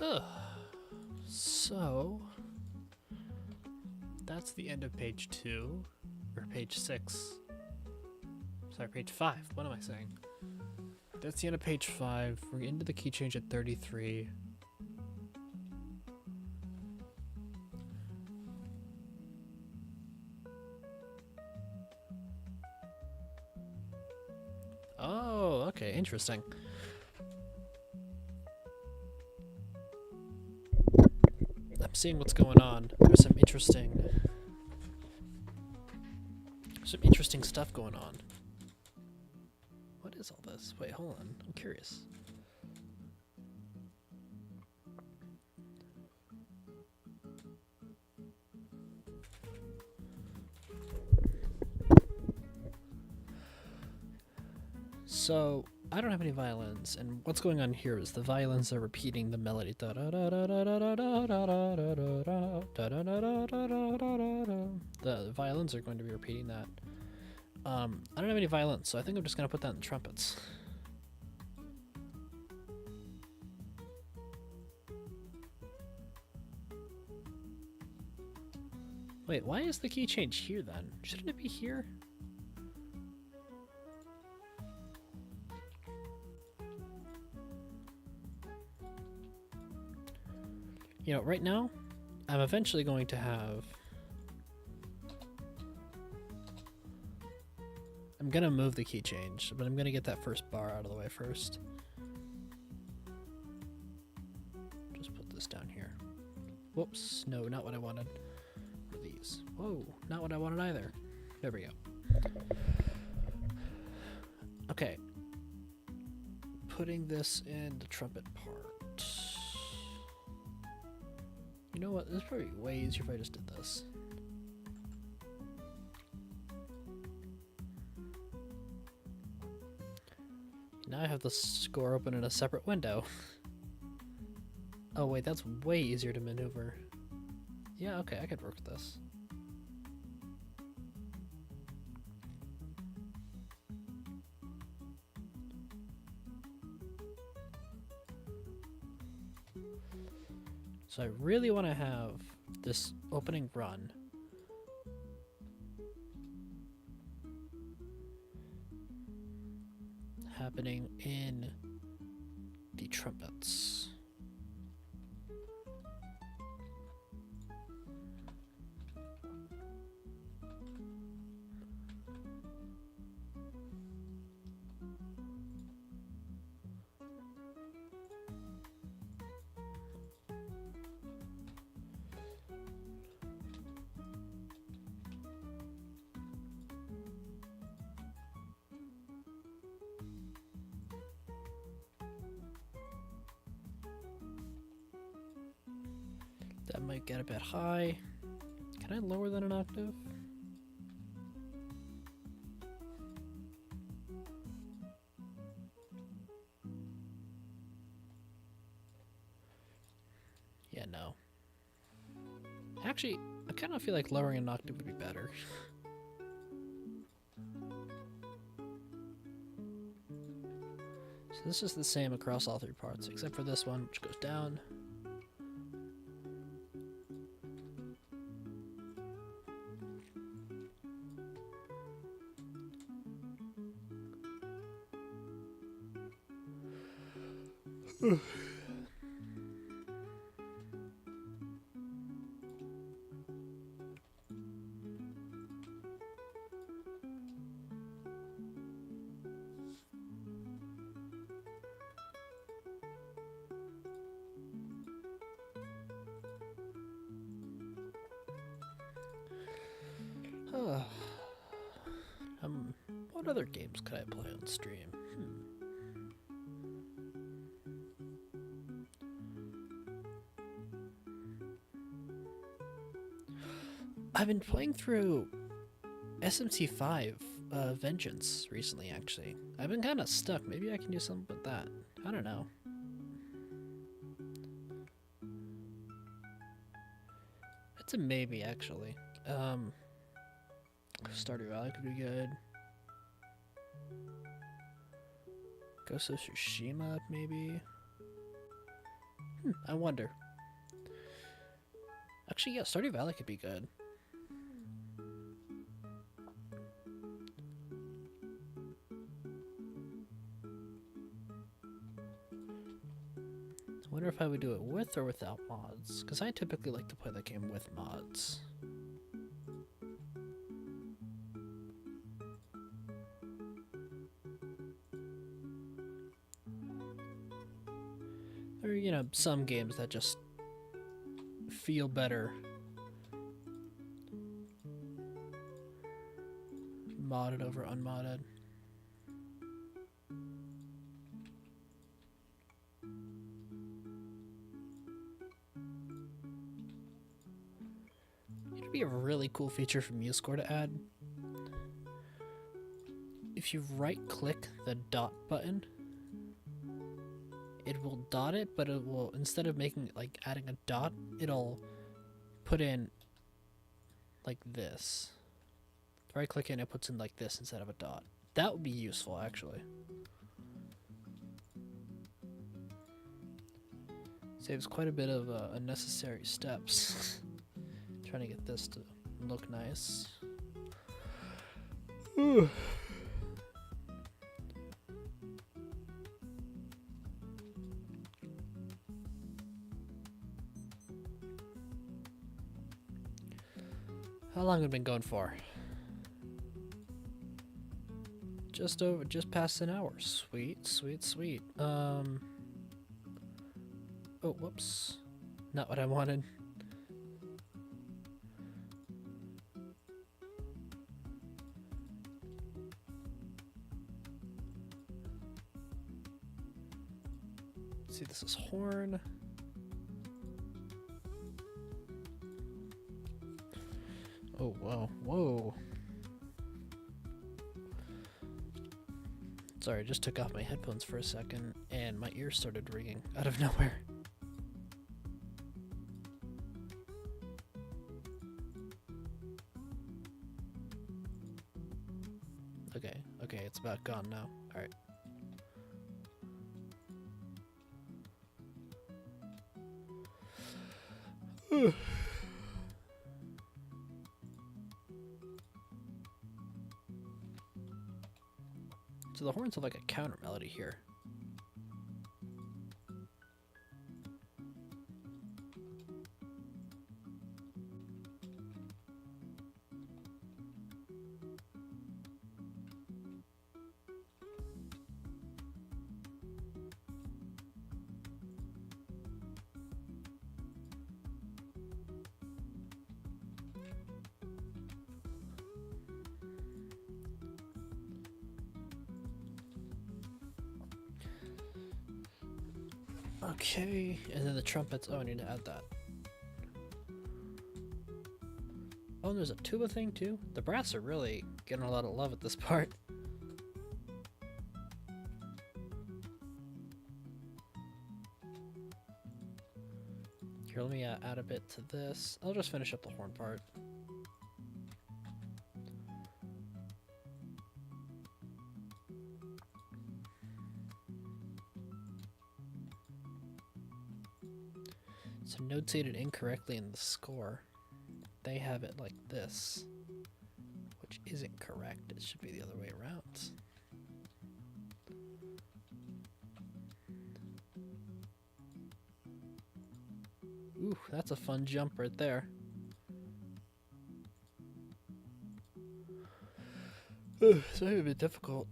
Ugh. So that's the end of page 2, or page 6. Sorry, page 5. What am I saying? That's the end of page 5. We're into the key change at 33. Oh, okay, interesting. I'm seeing what's going on. There's some interesting stuff going on. What is all this? Wait, hold on. I'm curious. So, I don't have any violins, and what's going on here is the violins are repeating the melody. The violins are going to be repeating that. I don't have any violins, so I think I'm just going to put that in trumpets. Wait, why is the key change here then? Shouldn't it be here? You know, right now, I'm eventually going to have... I'm gonna move the key change, but I'm gonna get that first bar out of the way first. Just put this down here. Whoops, no, not what I wanted. What are these? Whoa, not what I wanted either. There we go. Okay. Putting this in the trumpet part. You know what? This is probably way easier if I just did this. Now I have the score open in a separate window. Oh wait, that's way easier to maneuver. Yeah, okay, I could work with this. So I really want to have this opening run happening in the trumpets. That might get a bit high. Can I lower than an octave? Yeah, no. Actually, I kind of feel like lowering an octave would be better. So this is the same across all 3 parts, except for this one, which goes down. What other games could I play on stream? I've been playing through SMC5 Vengeance recently, actually. I've been kind of stuck. Maybe I can do something with that. I don't know. It's a maybe, actually. Stardew Valley could be good. Ghost of Tsushima, maybe. I wonder. Actually, yeah, Stardew Valley could be good. I wonder if I would do it with or without mods, because I typically like to play the game with mods. Or, you know, some games that just feel better modded over unmodded. It'd be a really cool feature for MuseScore to add. If you right-click the dot button, it will dot it, but it will, instead of making it like adding a dot, it'll put in like this. Right click and it puts in like this instead of a dot. That would be useful, actually. Saves quite a bit of unnecessary steps. Trying to get this to look nice. How long have we been going for? Just past an hour. Sweet, sweet, sweet. Oh, whoops. Not what I wanted. Let's see, this is horn. Oh, wow. Whoa. Sorry, I just took off my headphones for a second, and my ears started ringing out of nowhere. Okay, it's about gone now. Alright. So the horns have like a counter melody here. Okay, and then the trumpets. Oh, I need to add that. Oh, and there's a tuba thing too. The brass are really getting a lot of love at this part. Here, let me add a bit to this. I'll just finish up the horn part. So notated incorrectly in the score. They have it like this, which isn't correct. It should be the other way around. Ooh, that's a fun jump right there. It's maybe a bit difficult.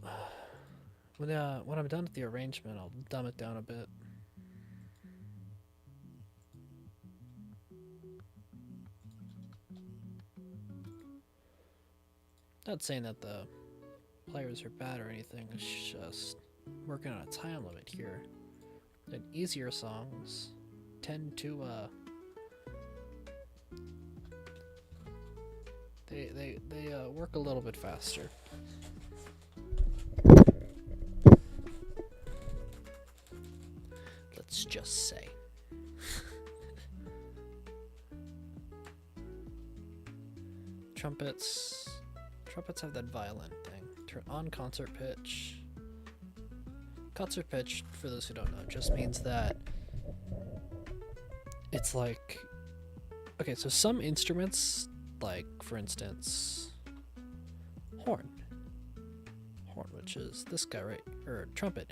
When I'm done with the arrangement, I'll dumb it down a bit. Not saying that the players are bad or anything, it's just working on a time limit here. And easier songs tend to they work a little bit faster. Let's just say. Trumpets have that violin thing. Turn on concert pitch. Concert pitch, for those who don't know, just means that it's like, okay, so some instruments, like for instance, horn, which is this guy, right? Or trumpet.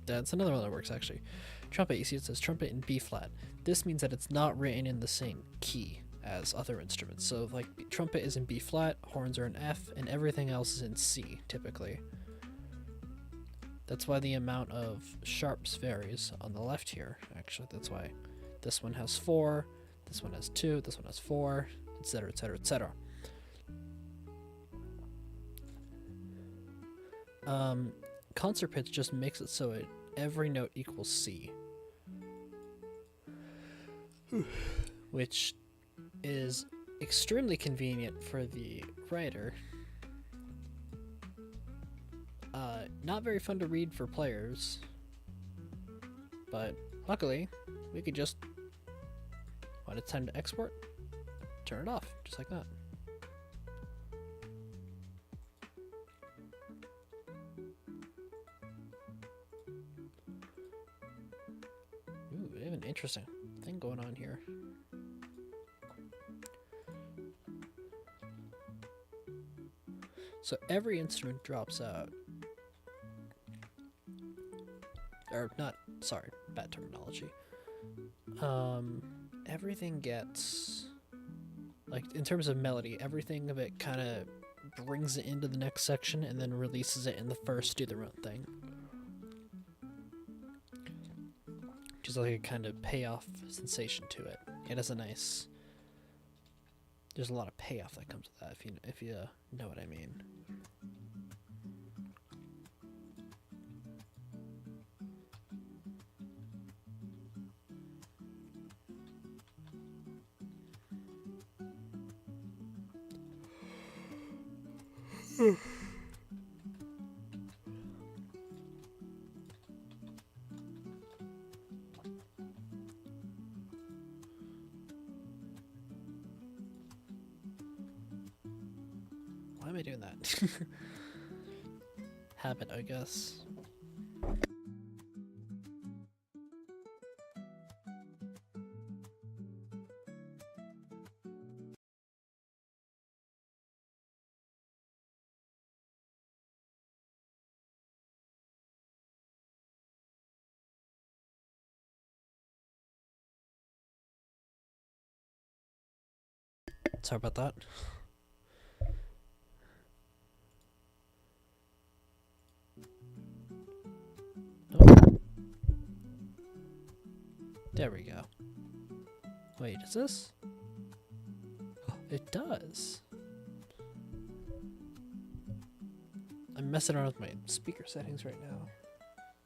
That's another one that works actually. Trumpet, you see it says trumpet in B flat. This means that it's not written in the same key as other instruments. So like trumpet is in B flat, horns are in F, and everything else is in C typically. That's why the amount of sharps varies on the left here. Actually, that's why this one has 4, this one has 2, this one has 4, etc., etc., etc. Concert pitch just makes it so every note equals C, which is extremely convenient for the writer. Not very fun to read for players, but luckily we could just, when it's time to export, turn it off, just like that. Ooh, we have an interesting thing going on here. So every instrument drops out. Or not, sorry, bad terminology. Everything gets, like in terms of melody, everything of it kind of brings it into the next section and then releases it in the first do their own thing. Just like a kind of payoff sensation to it. It has a nice, there's a lot of payoff that comes with that, if you know what I mean. Why am I doing that? Habit, I guess. Sorry about that. Oh. There we go. Wait, is this? Oh, it does. I'm messing around with my speaker settings right now.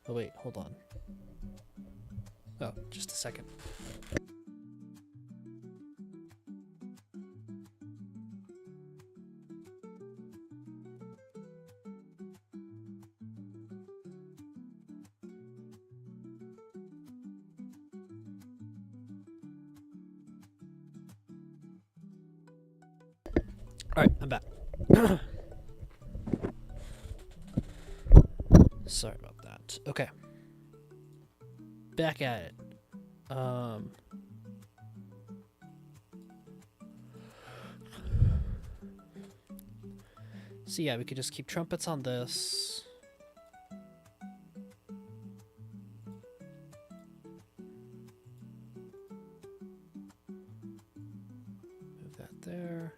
Oh wait, hold on. Oh, just a second. Alright, I'm back. Sorry about that. Okay. Back at it. So yeah, we could just keep trumpets on this. Move that there.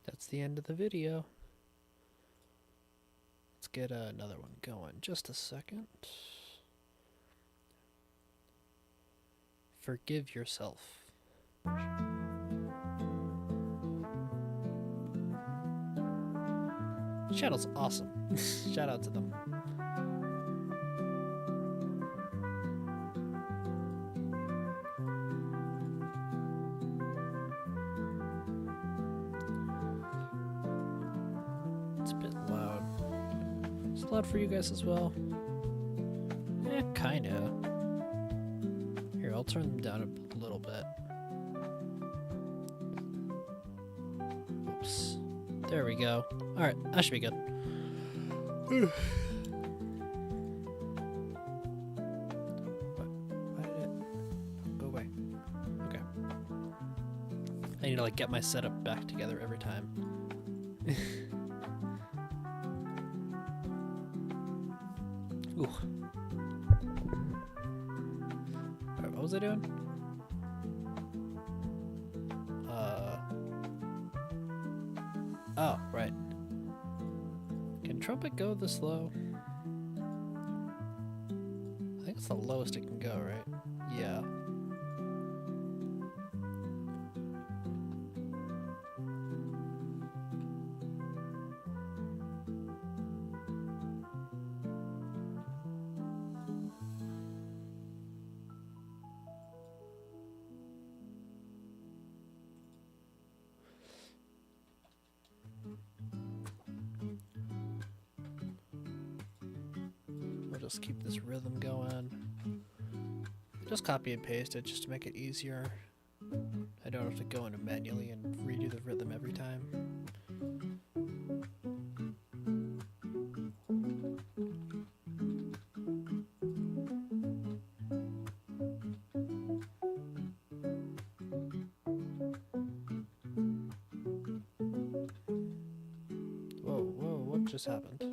That's the end of the video. Let's get another one going. Just a second. Forgive yourself. Channel's awesome. Shout out to them. too loud for you guys as well? Eh, kinda. Here, I'll turn them down a little bit. Oops. There we go. Alright, that should be good. Why did it go away? Okay. I need to like get my setup back together every time. Ooh. Alright, what was I doing? Oh, right. Can trumpet go this low? I think it's the lowest it can go, right? Yeah. Just keep this rhythm going. Just copy and paste it just to make it easier. I don't have to go in manually and redo the rhythm every time. Whoa, whoa, what just happened?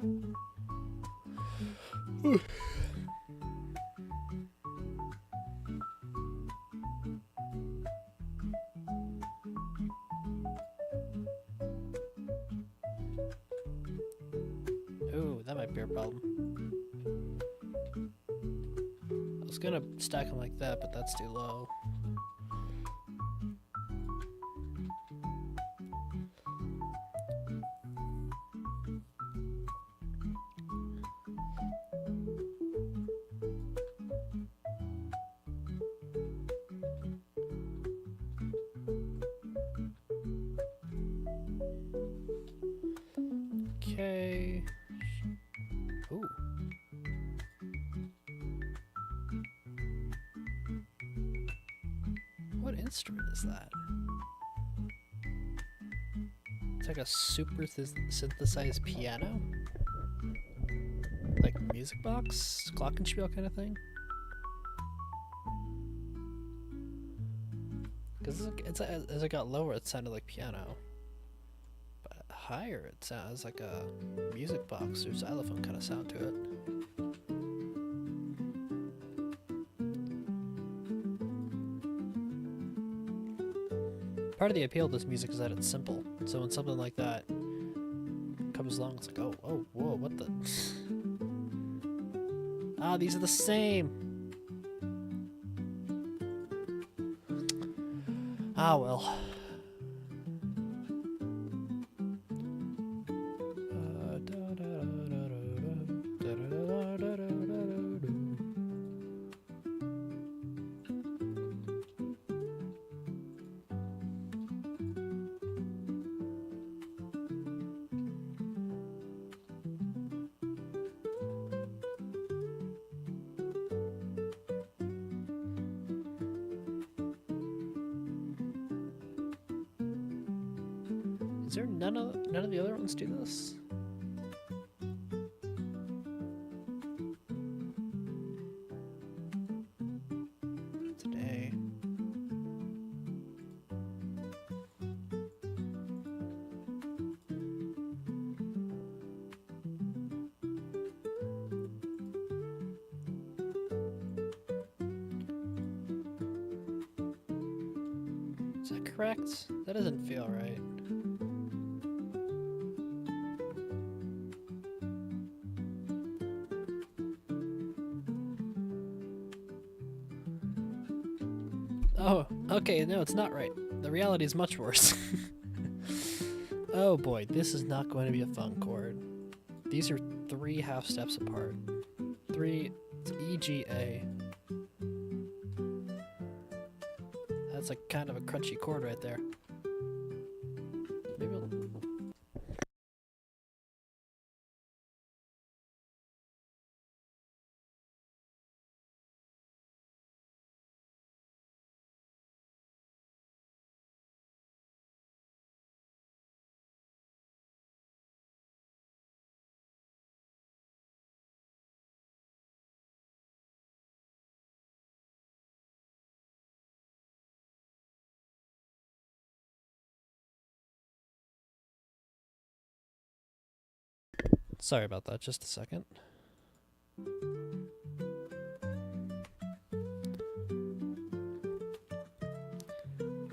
Ooh, that might be a problem. I was gonna stack them like that, but that's too low. Okay. Ooh. What instrument is that? It's like a super synthesized piano? Like music box? Glockenspiel kind of thing? Because as it got lower, it sounded like piano. Higher, it sounds like a music box or xylophone kind of sound to it. Part of the appeal of this music is that it's simple. So when something like that comes along, it's like, oh, oh, whoa, what the? Ah, these are the same. Ah, well. Is there none of the other ones do this? Today. Is that correct? That doesn't feel right. Oh, okay, no, it's not right. The reality is much worse. Oh boy, this is not going to be a fun chord. These are 3 half steps apart. 3, it's E, G, A. That's like kind of a crunchy chord right there. Sorry about that, just a second.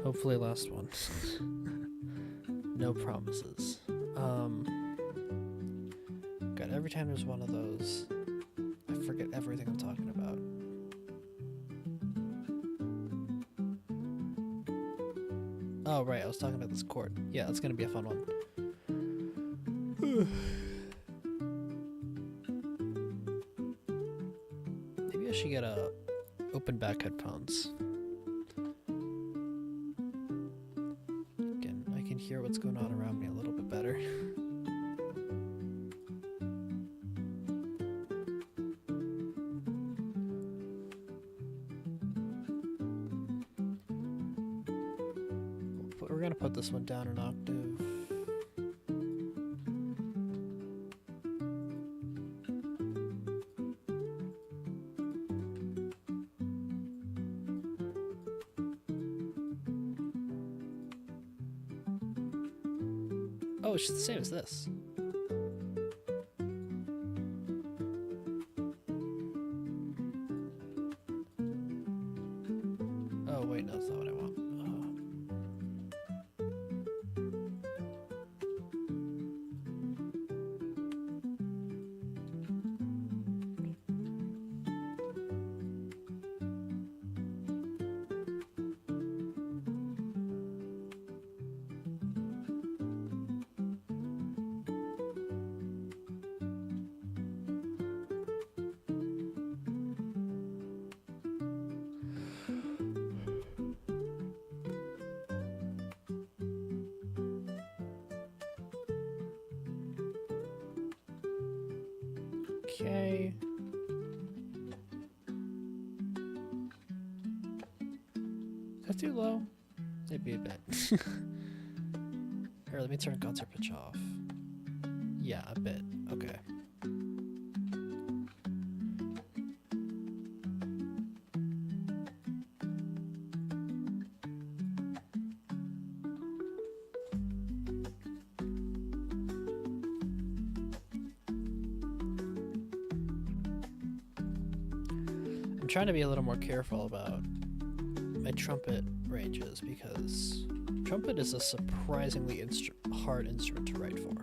Hopefully last one. No promises. God, every time there's one of those, I forget everything I'm talking about. Oh, right, I was talking about this chord. Yeah, it's gonna be a fun one. Maybe I should get a open back headphones. Again, I can hear what's going on around me a little bit better. We're gonna put this one down an octave. Oh, it's the same as this. Oh, wait, no, that's not what I want. Okay. Is that too low? Maybe a bit. Here, let me turn concert pitch off. Yeah, a bit. Okay. I'm trying to be a little more careful about my trumpet ranges because trumpet is a surprisingly hard instrument to write for.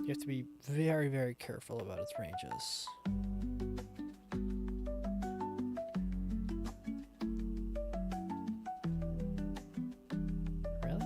You have to be very, very careful about its ranges. Really?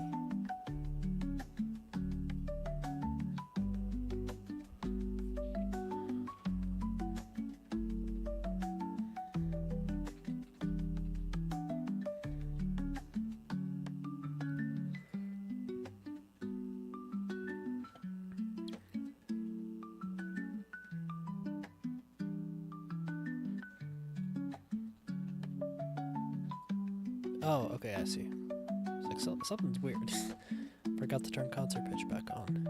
Oh, okay, I see. It's like something's weird. Forgot to turn concert pitch back on.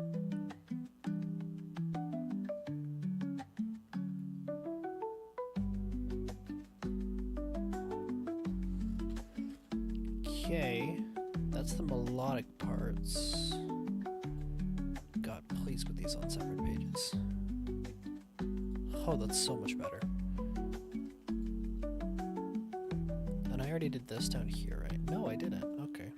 Okay, that's the melodic parts. God, please put these on separate pages. Oh, that's so much better. And I already did this down here, right? No, I didn't. Okay.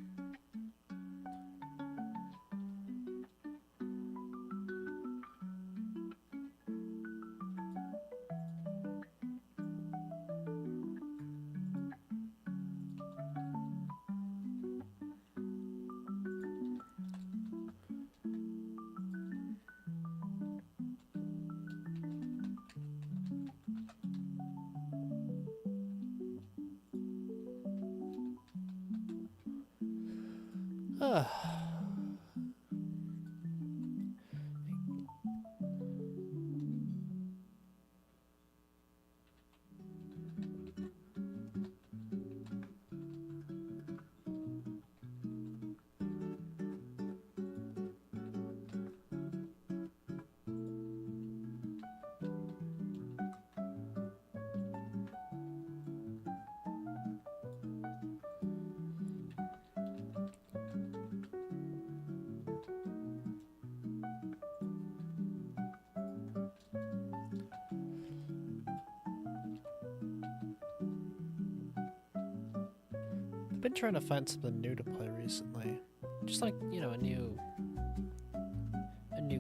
I've been trying to find something new to play recently. Just like, you know, a new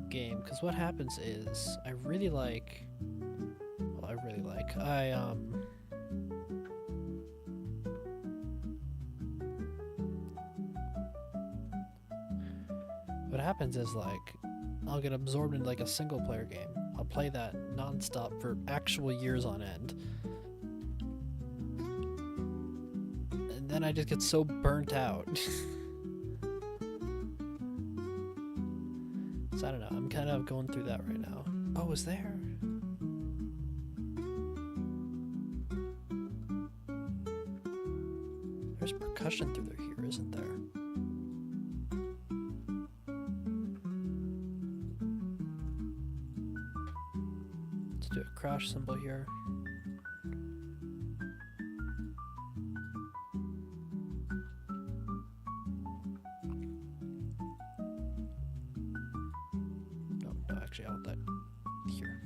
game. Because what happens is, I what happens is, like, I'll get absorbed into like a single player game. I'll play that non-stop for actual years on end. And then I just get so burnt out. So I don't know, I'm kind of going through that right now. Oh, is there? There's percussion through here, isn't there? Let's do a crash cymbal here. Actually, I want that here.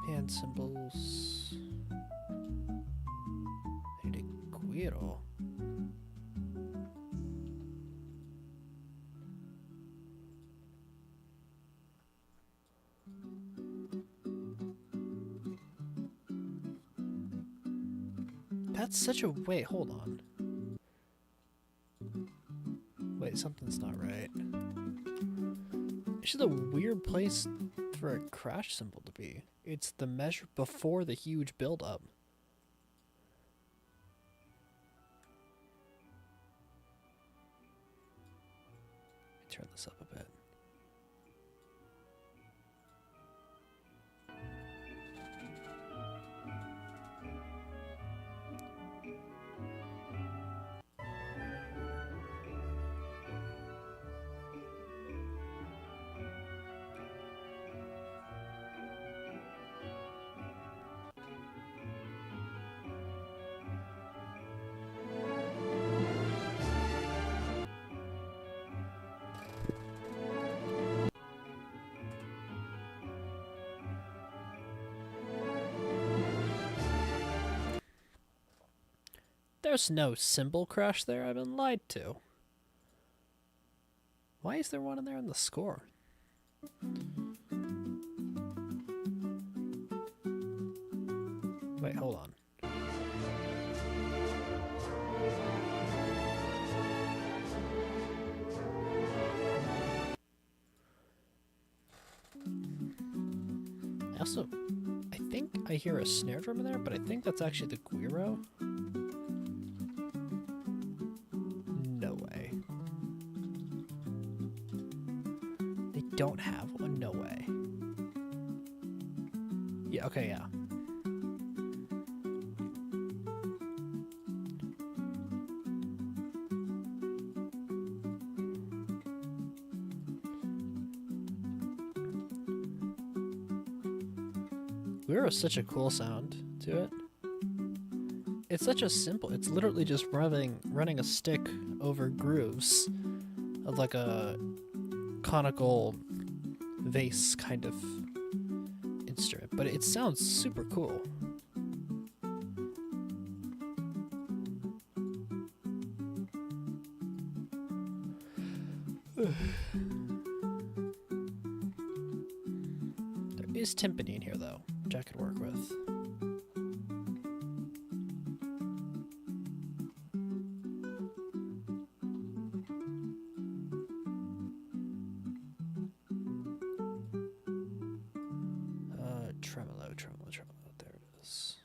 Hand cymbals. I need a guiro. That's such a wait. Hold on. Wait, something's not right. This is a weird place for a crash cymbal to be. It's the measure before the huge build-up. Turn this up a bit. There's no cymbal crash there. I've been lied to. Why is there one in there in the score? Wait, hold on. I think I hear a snare drum in there, but I think that's actually the guiro. Don't have one, no way. Yeah, okay, yeah. Guiro is such a cool sound to it. It's such a simple, it's literally just running a stick over grooves of like a conical vase kind of instrument, but it sounds super cool. There is timpani in here though, which I could work with. Tremolo, there it is.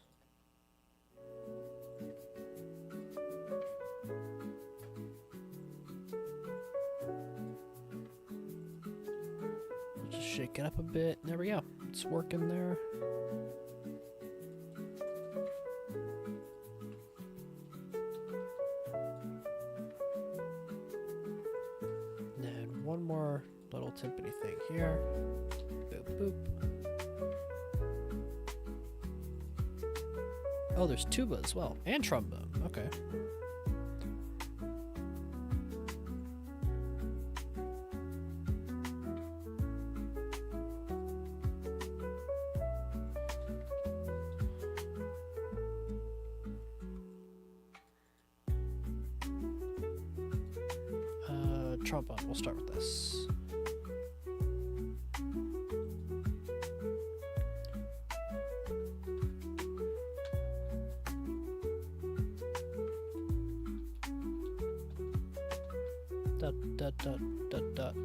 Just shake it up a bit. There we go. It's working there. And then one more little timpani thing here. Boop, boop. Oh, there's tuba as well, and trombone. Okay. trombone. We'll start with this. Dot, dot, dot, dot, dot.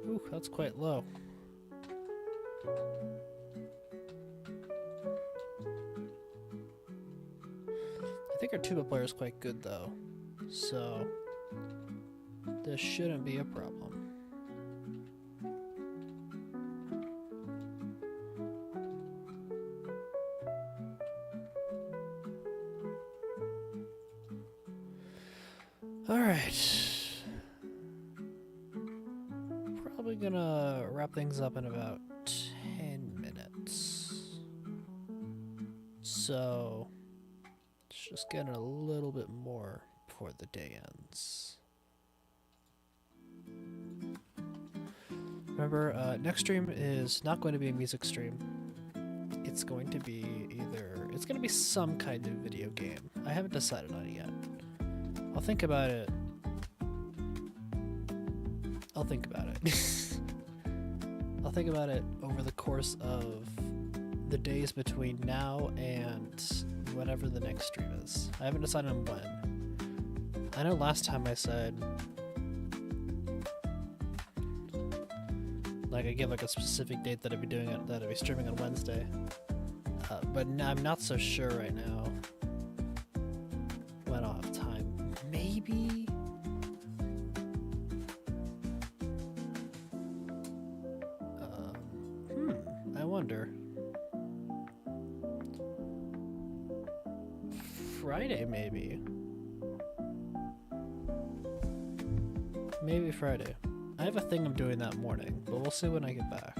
Ooh, that's quite low. I think our tuba player is quite good though, so this shouldn't be a problem. All right. Probably gonna wrap things up in about 10 minutes. So let's just get in a little bit more before the day ends. Remember, next stream is not going to be a music stream. It's going to be it's going to be some kind of video game. I haven't decided on it yet. I'll think about it. I'll think about it. I'll think about it over the course of the days between now and whenever the next stream is. I haven't decided on when. I know last time I said, like, I gave like a specific date that I'd be doing it, that I'd be streaming on Wednesday. But I'm not so sure right now when I'll have time. Maybe. I wonder. Friday, maybe. Maybe Friday. I have a thing I'm doing that morning, but we'll see when I get back.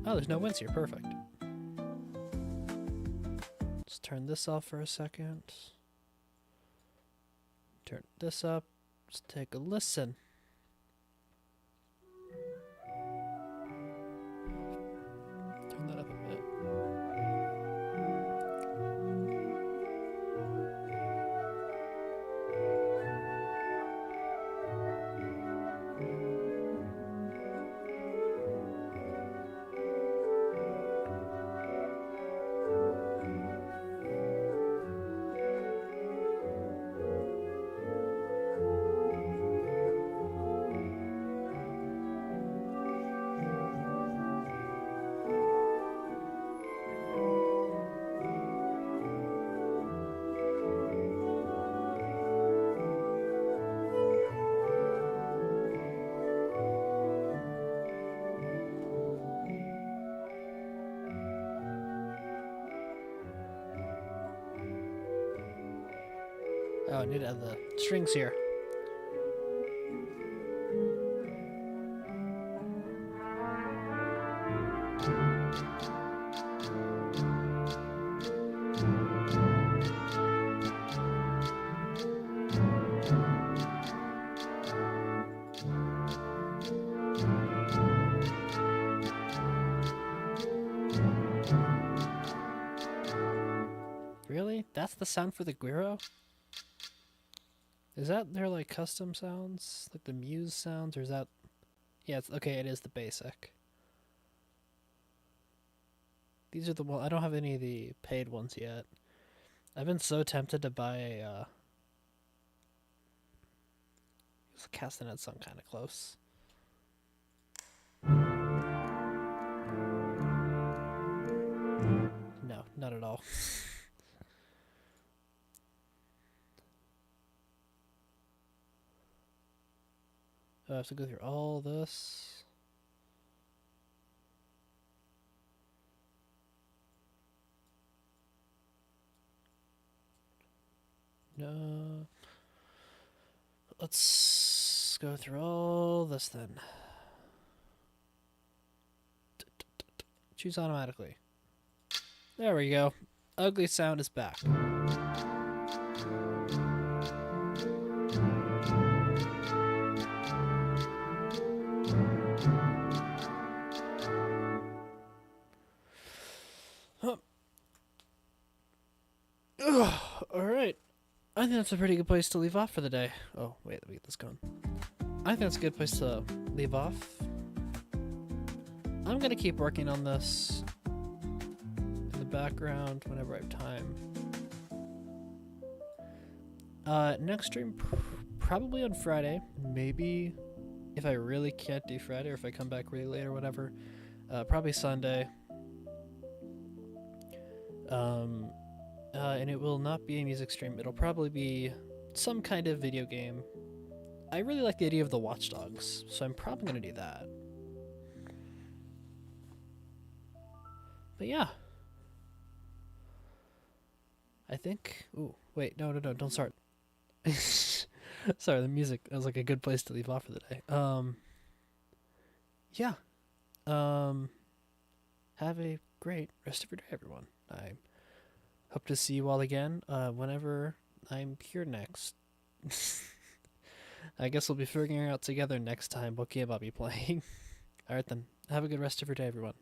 Oh, there's no winds here. Perfect. Let's turn this off for a second. Turn this up. Let's take a listen. Turn that up a bit. Oh, I need to add the strings here. Really? That's the sound for the gyro? Is that their like custom sounds? Like the Muse sounds, or is that... Yeah, it's okay, it is the basic. These are the I don't have any of the paid ones yet. I've been so tempted to buy a castanet sound kind of close. No, not at all. I have to go through all this. No. Let's go through all this then. Choose automatically. There we go. Ugly sound is back. Alright. I think that's a pretty good place to leave off for the day. Oh, wait, let me get this going. I think that's a good place to leave off. I'm gonna keep working on this in the background whenever I have time. Next stream, probably on Friday. Maybe if I really can't do Friday or if I come back really late or whatever. Probably Sunday. And it will not be a music stream. It'll probably be some kind of video game. I really like the idea of the Watchdogs, so I'm probably going to do that. But yeah. I think... Ooh, wait, no, don't start. Sorry, the music, that was like a good place to leave off for the day. Yeah. Have a great rest of your day, everyone. I hope to see you all again whenever I'm here next. I guess we'll be figuring out together next time what game I'll be playing. Alright then, have a good rest of your day, everyone.